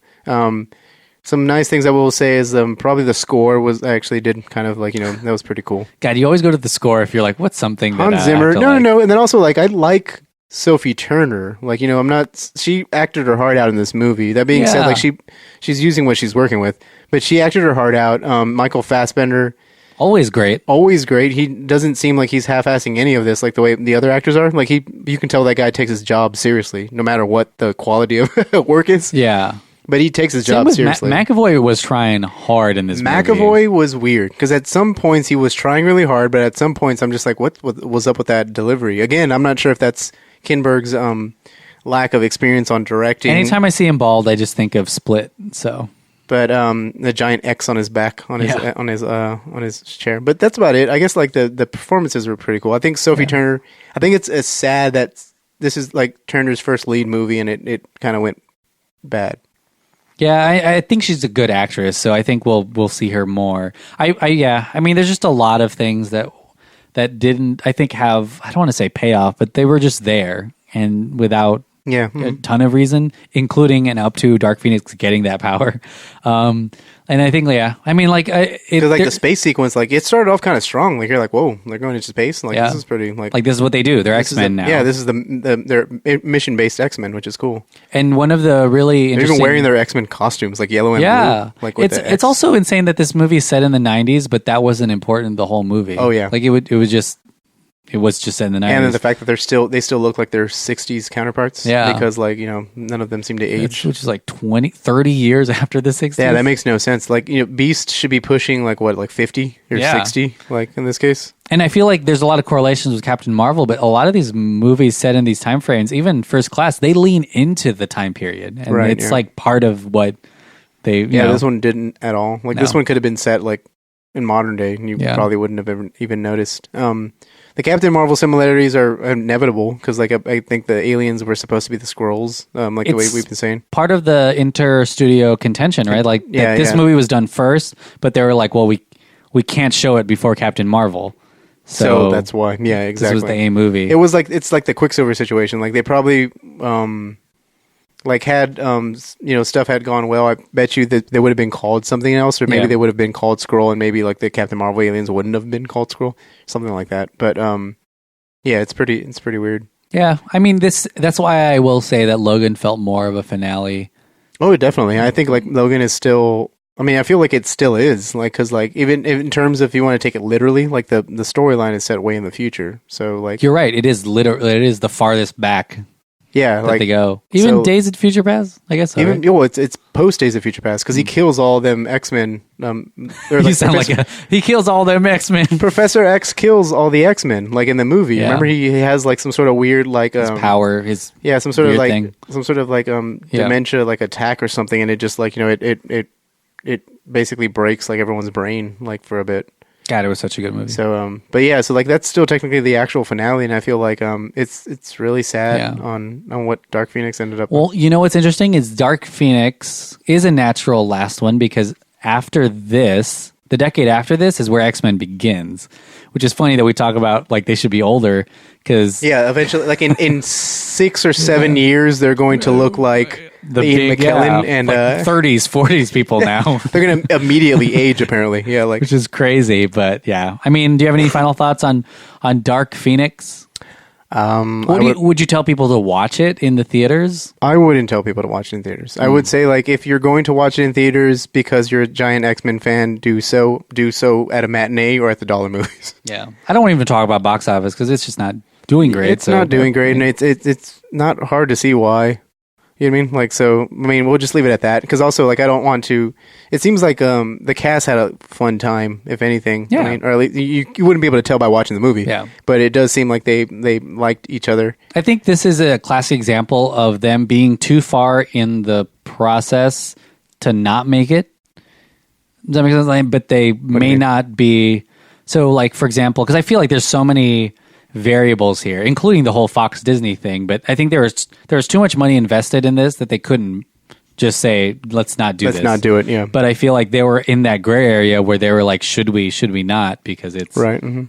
N: Some nice things I will say is probably the score was actually did kind of like, that was pretty cool.
M: God, you always go to the score if you're like, what's something that
N: Hans Zimmer. No. And then also like I like Sophie Turner. Like, she acted her heart out in this movie. That being said, like she's using what she's working with, but she acted her heart out. Michael Fassbender.
M: Always great.
N: He doesn't seem like he's half-assing any of this, like the way the other actors are. Like you can tell that guy takes his job seriously, no matter what the quality of work is.
M: Yeah.
N: But he takes his job seriously.
M: McAvoy was trying hard in this movie.
N: McAvoy was weird because at some points he was trying really hard, but at some points I'm just like, what was up with that delivery? Again, I'm not sure if that's Kinberg's lack of experience on directing.
M: Anytime I see him bald, I just think of Split. So,
N: but the giant X on his back on his chair. But that's about it. I guess like the performances were pretty cool. I think Sophie Turner. I think it's sad that this is like Turner's first lead movie and it kind of went bad.
M: Yeah, I think she's a good actress, so I think we'll see her more. I mean, there's just a lot of things that didn't, I think, have, I don't want to say payoff, but they were just there and without a ton of reason, including and up to Dark Phoenix getting that power. And I think, I mean, like,
N: the space sequence, like, it started off kind of strong. Like, you're like, whoa, they're going into space. Like, this is pretty, like,
M: this is what they do. They're X-Men now.
N: Yeah, this is their mission-based X-Men, which is cool.
M: And one of the really interesting...
N: They're even wearing their X-Men costumes, like yellow and blue. Like,
M: it's also insane that this movie is set in the 90s, but that wasn't important the whole movie.
N: Oh, yeah.
M: Like, it was just set in the 90s.
N: And then the fact that they still look like their 60s counterparts. Yeah. Because, like, none of them seem to age.
M: Which is like 30 years after the 60s.
N: Yeah, that makes no sense. Like, Beast should be pushing, like, what, like 50 or 60, like, in this case?
M: And I feel like there's a lot of correlations with Captain Marvel, but a lot of these movies set in these time frames, even First Class, they lean into the time period. And it's, like, part of what they,
N: this one didn't at all. Like, this one could have been set, like, in modern day, and you probably wouldn't have ever even noticed. The Captain Marvel similarities are inevitable because, like, I think the aliens were supposed to be the Skrulls, like the way we've been saying.
M: Part of the inter-studio contention, right? Like, this movie was done first, but they were like, well, we can't show it before Captain Marvel.
N: So that's why. Yeah, exactly.
M: This was the A movie.
N: It's like the Quicksilver situation. Like, they probably... like had stuff had gone well, I bet you that they would have been called something else, or maybe they would have been called Skrull, and maybe like the Captain Marvel aliens wouldn't have been called Skrull, something like that. But it's pretty weird.
M: Yeah, I mean that's why I will say that Logan felt more of a finale.
N: Oh, definitely. I think like Logan is still. I mean, I feel like it still is, like, because like even in terms of if you want to take it literally, like the storyline is set way in the future. So like
M: you're right, it is the farthest back.
N: Yeah, like
M: they go. Even Days of Future Past, I guess.
N: Even it's post Days of Future Past because he kills all them X-Men.
M: You sound like he kills all them X-Men.
N: Professor X kills all the X-Men, like in the movie.
M: Yeah.
N: Remember, he has like some sort of weird like
M: his power,
N: some sort of like thing. Some sort of like dementia like attack or something, and it just like it it basically breaks like everyone's brain like for a bit.
M: God, it was such a good movie.
N: So, but yeah, so like that's still technically the actual finale, and I feel like it's really sad on what Dark Phoenix ended up.
M: Well, you know what's interesting is Dark Phoenix is a natural last one because after this, the decade after this is where X-Men begins, which is funny that we talk about like they should be older because
N: eventually, like in 6 or 7 years, they're going to look like
M: the
N: Ian
M: big
N: McKellen and
M: like 30s, 40s people now.
N: They're going to immediately age, apparently. Yeah, like
M: which is crazy, but yeah. I mean, do you have any final thoughts on Dark Phoenix? Would you tell people to watch it in the theaters?
N: I wouldn't tell people to watch it in theaters. I would say like if you're going to watch it in theaters because you're a giant X-Men fan, do so at a matinee or at the dollar movies.
M: Yeah, I don't want to even talk about box office because it's just not doing great.
N: It's not doing great, and it's not hard to see why. You know what I mean? Like, so, I mean, we'll just leave it at that. Because also, like, I don't want to... It seems like the cast had a fun time, if anything.
M: Yeah.
N: I mean, or at least you wouldn't be able to tell by watching the movie.
M: Yeah.
N: But it does seem like they liked each other.
M: I think this is a classic example of them being too far in the process to not make it. Does that make sense? But they may not be... So, like, for example, because I feel like there's so many variables here, including the whole Fox Disney thing. But I think there was too much money invested in this that they couldn't just say, let's not do this.
N: Let's not do it, yeah.
M: But I feel like they were in that gray area where they were like, should we not? Because it's...
N: Right. Mm-hmm.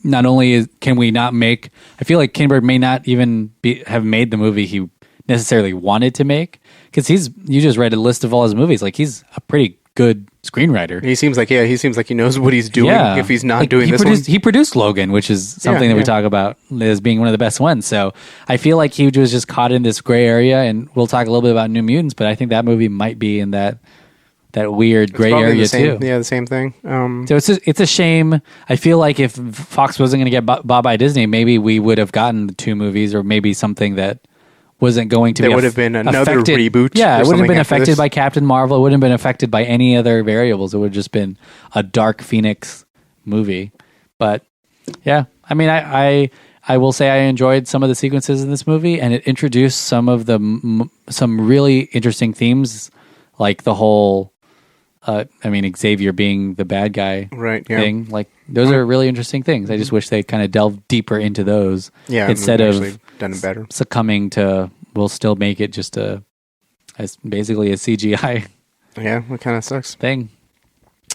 M: Not only can we not make... I feel like Kinberg may not even have made the movie he necessarily wanted to make. Because you just read a list of all his movies. Like, he's a pretty good screenwriter.
N: He seems like he knows what he's doing if he's not doing this one.
M: He produced Logan, which is something that we talk about as being one of the best ones. So I feel like he was just caught in this gray area, and we'll talk a little bit about New Mutants, but I think that movie might be in that weird gray area too.
N: Yeah, the same thing.
M: So it's a shame. I feel like if Fox wasn't going to get bought by Disney, maybe we would have gotten the two movies, or maybe something that wasn't going to be...
N: There would have been another reboot.
M: Yeah, it wouldn't have been affected by Captain Marvel. It wouldn't have been affected by any other variables. It would have just been a Dark Phoenix movie. But yeah, I mean, I will say I enjoyed some of the sequences in this movie, and it introduced some of the some really interesting themes, like the whole... Xavier being the bad guy thing. Like, those are really interesting things. I just wish they kind of delved deeper into those instead of
N: done it better.
M: Succumbing to, we'll still make it just basically a CGI.
N: Yeah, it kind of sucks.
M: Thing.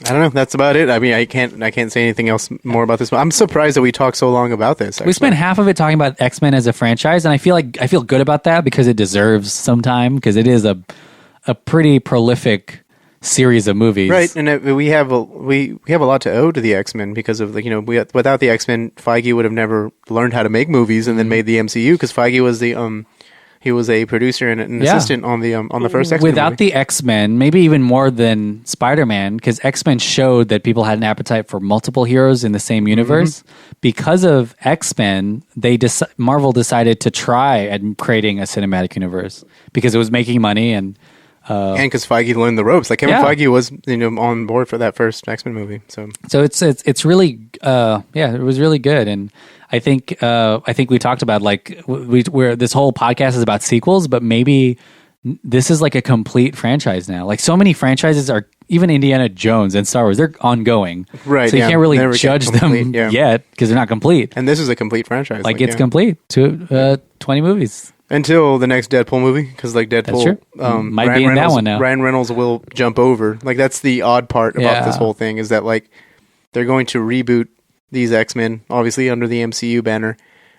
N: I don't know. That's about it. I mean, I can't say anything else more about this. I'm surprised that we talked so long about this.
M: We spent half of it talking about X-Men as a franchise, and I feel good about that because it deserves some time, because it is a pretty prolific series of movies,
N: right? And we have a lot to owe to the X-Men because of, like, without the X-Men, Feige would have never learned how to make movies and then made the MCU, because Feige was he was a producer and an assistant on the first X-Men
M: Without
N: movie.
M: the X-Men, maybe even more than Spider-Man, because X-Men showed that people had an appetite for multiple heroes in the same universe. Because of X-Men, Marvel decided to try at creating a cinematic universe because it was making money, and
N: because Feige learned the ropes. Like, Kevin Feige was on board for that first X-Men movie. So
M: it's really it was really good. And I think we talked about, like, where this whole podcast is about sequels, but maybe this is like a complete franchise now. Like, so many franchises are, even Indiana Jones and Star Wars, they're ongoing,
N: right?
M: So you can't really judge them yet because they're not complete.
N: And this is a complete franchise.
M: Like it's complete to 20 movies.
N: Until the next Deadpool movie, because, like, Deadpool
M: might be in that one now.
N: Ryan Reynolds will jump over. Like, that's the odd part about this whole thing, is that, like, they're going to reboot these X-Men, obviously under the MCU banner,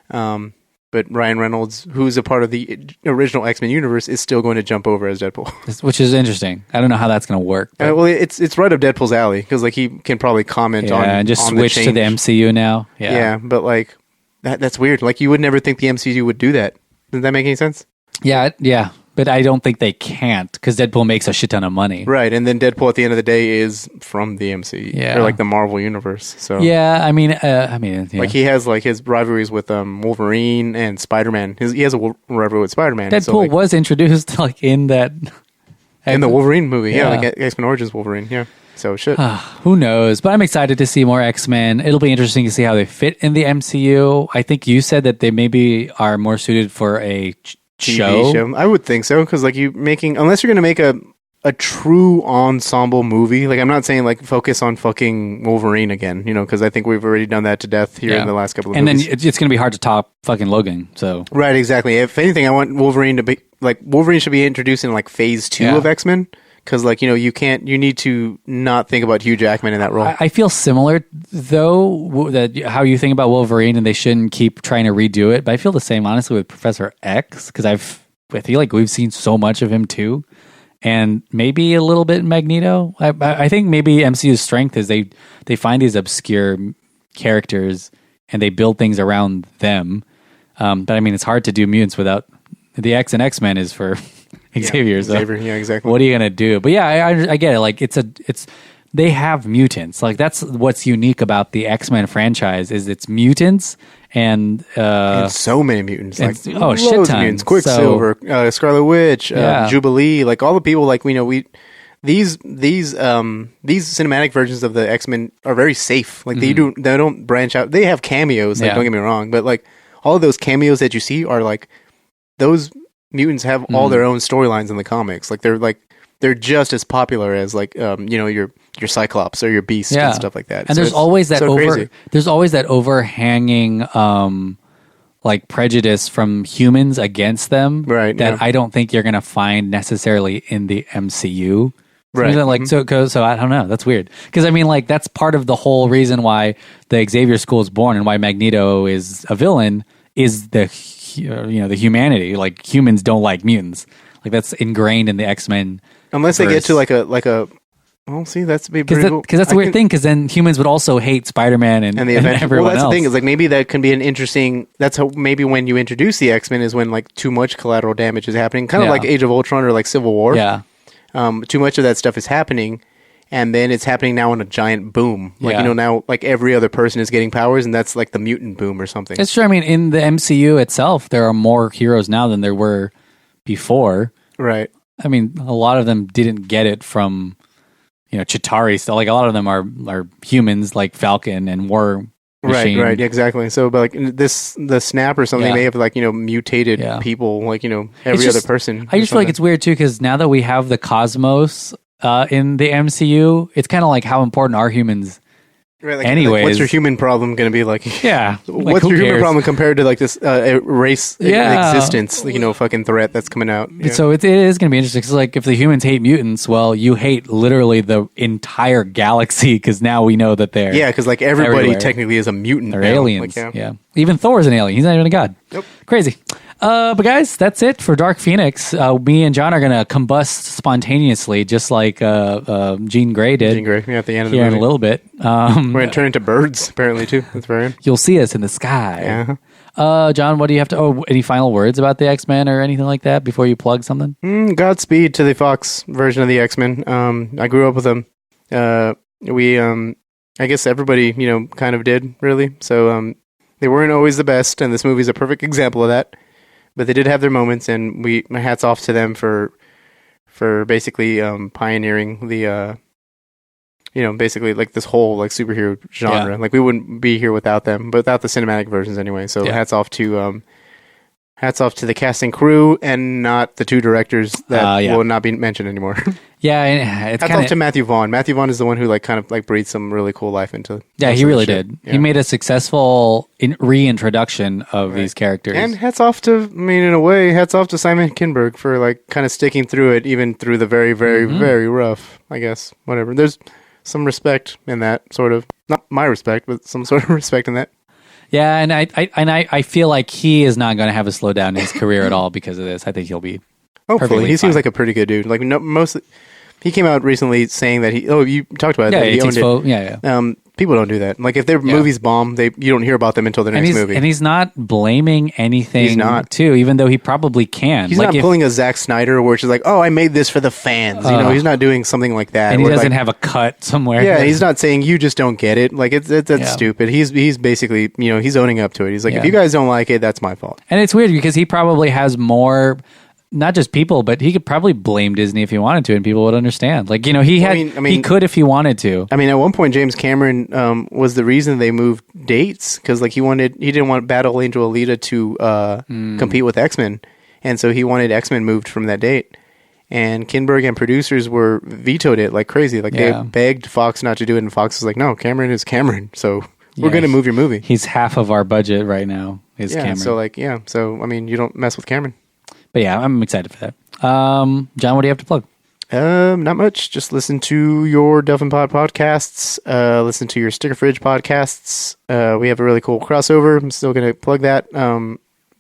N: but Ryan Reynolds, who's a part of the original X-Men universe, is still going to jump over as Deadpool,
M: which is interesting. I don't know how that's going to work.
N: Well, it's right up Deadpool's alley, because, like, he can probably comment on
M: and just
N: on
M: switch to the MCU now.
N: Yeah, but, like, that's weird. Like, you would never think the MCU would do that. Does that make any sense?
M: Yeah, but I don't think they can't, because Deadpool makes a shit ton of money.
N: Right, and then Deadpool at the end of the day is from the MCU, or, like, the Marvel universe. So
M: I mean,
N: like, he has, like, his rivalries with Wolverine and Spider-Man. He has a rivalry with Spider-Man.
M: Deadpool was introduced, like, in that
N: in the Wolverine movie, like X-Men Origins Wolverine, So shit.
M: Who knows? But I'm excited to see more X-Men. It'll be interesting to see how they fit in the MCU. I think you said that they maybe are more suited for a show.
N: I would think so, because, like, unless you're going to make a true ensemble movie. Like, I'm not saying like focus on fucking Wolverine again, you know, because I think we've already done that to death here in the last couple of movies.
M: And then it's going to be hard to top fucking Logan. So
N: right, exactly. If anything, I want Wolverine to be like Wolverine should be introduced in like phase 2 of X-Men. Because, like, you know, you need to not think about Hugh Jackman in that role.
M: I feel similar, though, that how you think about Wolverine, and they shouldn't keep trying to redo it. But I feel the same, honestly, with Professor X, because I feel like we've seen so much of him, too. And maybe a little bit in Magneto. I think maybe MCU's strength is they find these obscure characters, and they build things around them. But, I mean, it's hard to do mutants without... The X and X-Men is for... Xavier,
N: yeah, exactly.
M: What are you gonna do? But yeah, I get it. Like they have mutants. Like that's what's unique about the X-Men franchise is it's mutants and
N: so many mutants. Like
M: shit
N: tons. Mutants. Quicksilver, Scarlet Witch, Jubilee. Like all the people. Like these cinematic versions of the X-Men are very safe. Like they don't branch out. They have cameos. Like don't get me wrong, but like all of those cameos that you see are like those. Mutants have all their own storylines in the comics. Like they're just as popular as like you know your Cyclops or your Beast and stuff like that.
M: And
N: so
M: there's always that there's always that overhanging like prejudice from humans against them,
N: right?
M: That I don't think you're gonna find necessarily in the MCU.
N: Right.
M: Like so I don't know. That's weird because I mean like that's part of the whole reason why the Xavier School is born and why Magneto is a villain is the humanity. Like humans don't like mutants. Like that's ingrained in the X-Men.
N: Unless they get to like a well, see, that's
M: because that's a weird thing. Because then humans would also hate Spider-Man and the Avengers.
N: Well, that's the thing is like maybe that can be an interesting. That's how maybe when you introduce the X-Men is when like too much collateral damage is happening, kind of like Age of Ultron or like Civil War.
M: Yeah,
N: too much of that stuff is happening. And then it's happening now in a giant boom. Like, you know, now like every other person is getting powers and that's like the mutant boom or something.
M: It's true. I mean, in the MCU itself, there are more heroes now than there were before.
N: Right.
M: I mean, a lot of them didn't get it from, you know, Chitauri. So like a lot of them are humans like Falcon and War Machine.
N: Right, exactly. So, but like the Snap or something may have like, you know, mutated people, like, you know, every other person.
M: I just feel like it's weird too, because now that we have the Cosmos in the MCU, it's kind of like how important are humans
N: Right, like,
M: anyways.
N: Like, what's your human problem going to be like?
M: Yeah.
N: What's your human problem compared to like this race existence, you know, fucking threat that's coming out? Yeah.
M: So it is going to be interesting because like if the humans hate mutants, well, you hate literally the entire galaxy because now we know that they're
N: because like everybody technically is a mutant.
M: They're aliens. Like, yeah. Even Thor is an alien. He's not even a god.
N: Nope.
M: Crazy. But guys, that's it for Dark Phoenix. Me and John are going to combust spontaneously, just like Jean Grey did.
N: Jean Grey, at the end of the
M: movie.
N: movie.
M: In a little bit.
N: We're going to turn into birds, apparently, too. That's very
M: You'll see us in the sky. John, what do you have to... Oh, any final words about the X-Men or anything like that before you plug something?
N: Godspeed to the Fox version of the X-Men. I grew up with them. I guess everybody, you know, kind of did, really. So they weren't always the best, and this movie's a perfect example of that. But they did have their moments, and my hats off to them for basically pioneering the, you know, basically like this whole like superhero genre. Like we wouldn't be here without them, but without the cinematic versions anyway. So hats off to the cast and crew, and not the two directors that will not be mentioned anymore.
M: It's
N: hats off to Matthew Vaughn. Matthew Vaughn is the one who like kind of like breathed some really cool life into.
M: Yeah, he really did. Yeah. He made a successful reintroduction of these characters.
N: And hats off to, I mean, in a way, hats off to Simon Kinberg for like kind of sticking through it, even through the very, very, very rough. I guess whatever. There's some respect in that, sort of. Not my respect, but some sort of respect in that.
M: Yeah, and I feel like he is not going to have a slowdown in his career at all because of this. I think he'll be.
N: Hopefully, he seems like a pretty good dude. Like he came out recently saying that he. Oh, you talked about it.
M: Yeah,
N: he owned it. People don't do that. Like if their movies bomb, you don't hear about them until the next movie.
M: And he's not blaming anything.
N: He's not,
M: too, even though he probably can.
N: He's not pulling a Zack Snyder, where it's like, oh, I made this for the fans. You know, he's not doing something like that.
M: And he doesn't have a cut somewhere.
N: Yeah, he's not saying you just don't get it. Like that's stupid. He's basically, you know, he's owning up to it. He's like, if you guys don't like it, that's my fault.
M: And it's weird because he probably has more. Not just people, but he could probably blame Disney if he wanted to, and people would understand. Like, you know, he could if he wanted to.
N: I mean, at one point, James Cameron was the reason they moved dates because, like, he didn't want Battle Angel Alita to compete with X-Men, and so he wanted X-Men moved from that date. and Kinberg and producers vetoed it like crazy. Like they begged Fox not to do it, and Fox was like, "No, Cameron is Cameron, so we're going to move your movie."
M: He's half of our budget right now. Is Cameron?
N: So I mean, you don't mess with Cameron.
M: But yeah, I'm excited for that. John, what do you have to plug?
N: Not much. Just listen to your Delphin Pod podcasts. Listen to your Sticker Fridge podcasts. We have a really cool crossover. I'm still going to plug that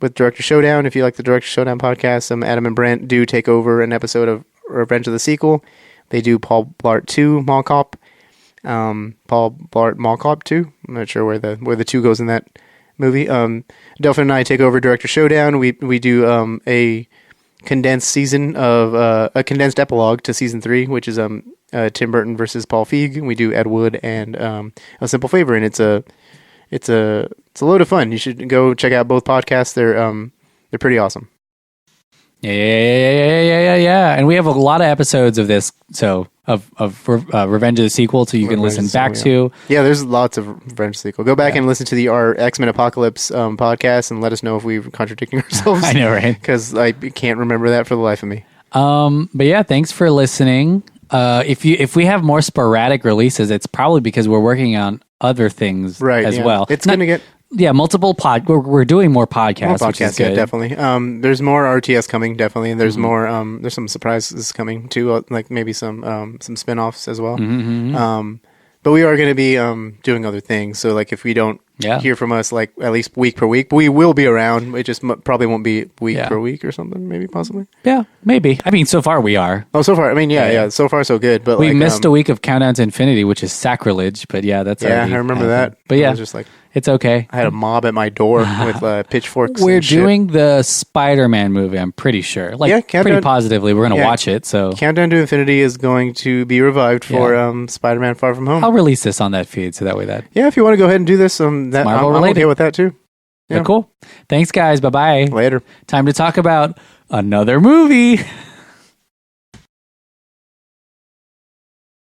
N: with Director Showdown. If you like the Director Showdown podcast, Adam and Brent do take over an episode of Revenge of the Sequel. They do Paul Blart 2 Mall Cop. Paul Blart Mall Cop 2. I'm not sure where the 2 goes in that movie. Delphin and I take over Director Showdown. We do a condensed season of a condensed epilogue to season 3, which is Tim Burton versus Paul Feig. We do Ed Wood and A Simple Favor, and it's a load of fun. You should go check out both podcasts. They're pretty awesome.
M: Yeah. And we have a lot of episodes of this, so of Revenge of the Sequel, so you can listen back to.
N: Yeah, there's lots of Revenge of the Sequel. Go back and listen to our X-Men Apocalypse podcast and let us know if we're contradicting ourselves.
M: I know, right?
N: Because I can't remember that for the life of me.
M: But yeah, thanks for listening. If we have more sporadic releases, it's probably because we're working on other things as well.
N: It's going to get...
M: Yeah, multiple we're doing more podcasts. Which is good.
N: Definitely. There's more RTS coming, definitely, and there's more. There's some surprises coming too, like maybe some spin-offs as well. But we are going to be doing other things. So like if we don't hear from us like at least week per week, we will be around. It just probably won't be week per week or something. Maybe possibly.
M: Yeah, maybe. I mean, so far we are.
N: Oh, so far. I mean, yeah. So far, so good. But
M: we missed a week of Countdown to Infinity, which is sacrilege. But yeah, that's
N: I remember that.
M: But yeah,
N: I was just like.
M: It's okay.
N: I had a mob at my door with pitchforks.
M: We're doing the Spider-Man movie, I'm pretty sure. Pretty positively, we're going to watch it. So
N: Countdown to Infinity is going to be revived for Spider-Man Far From Home.
M: I'll release this on that feed, so that way that...
N: Yeah, if you want to go ahead and do this, I'm okay with that too.
M: Yeah. Cool. Thanks, guys. Bye-bye.
N: Later.
M: Time to talk about another movie.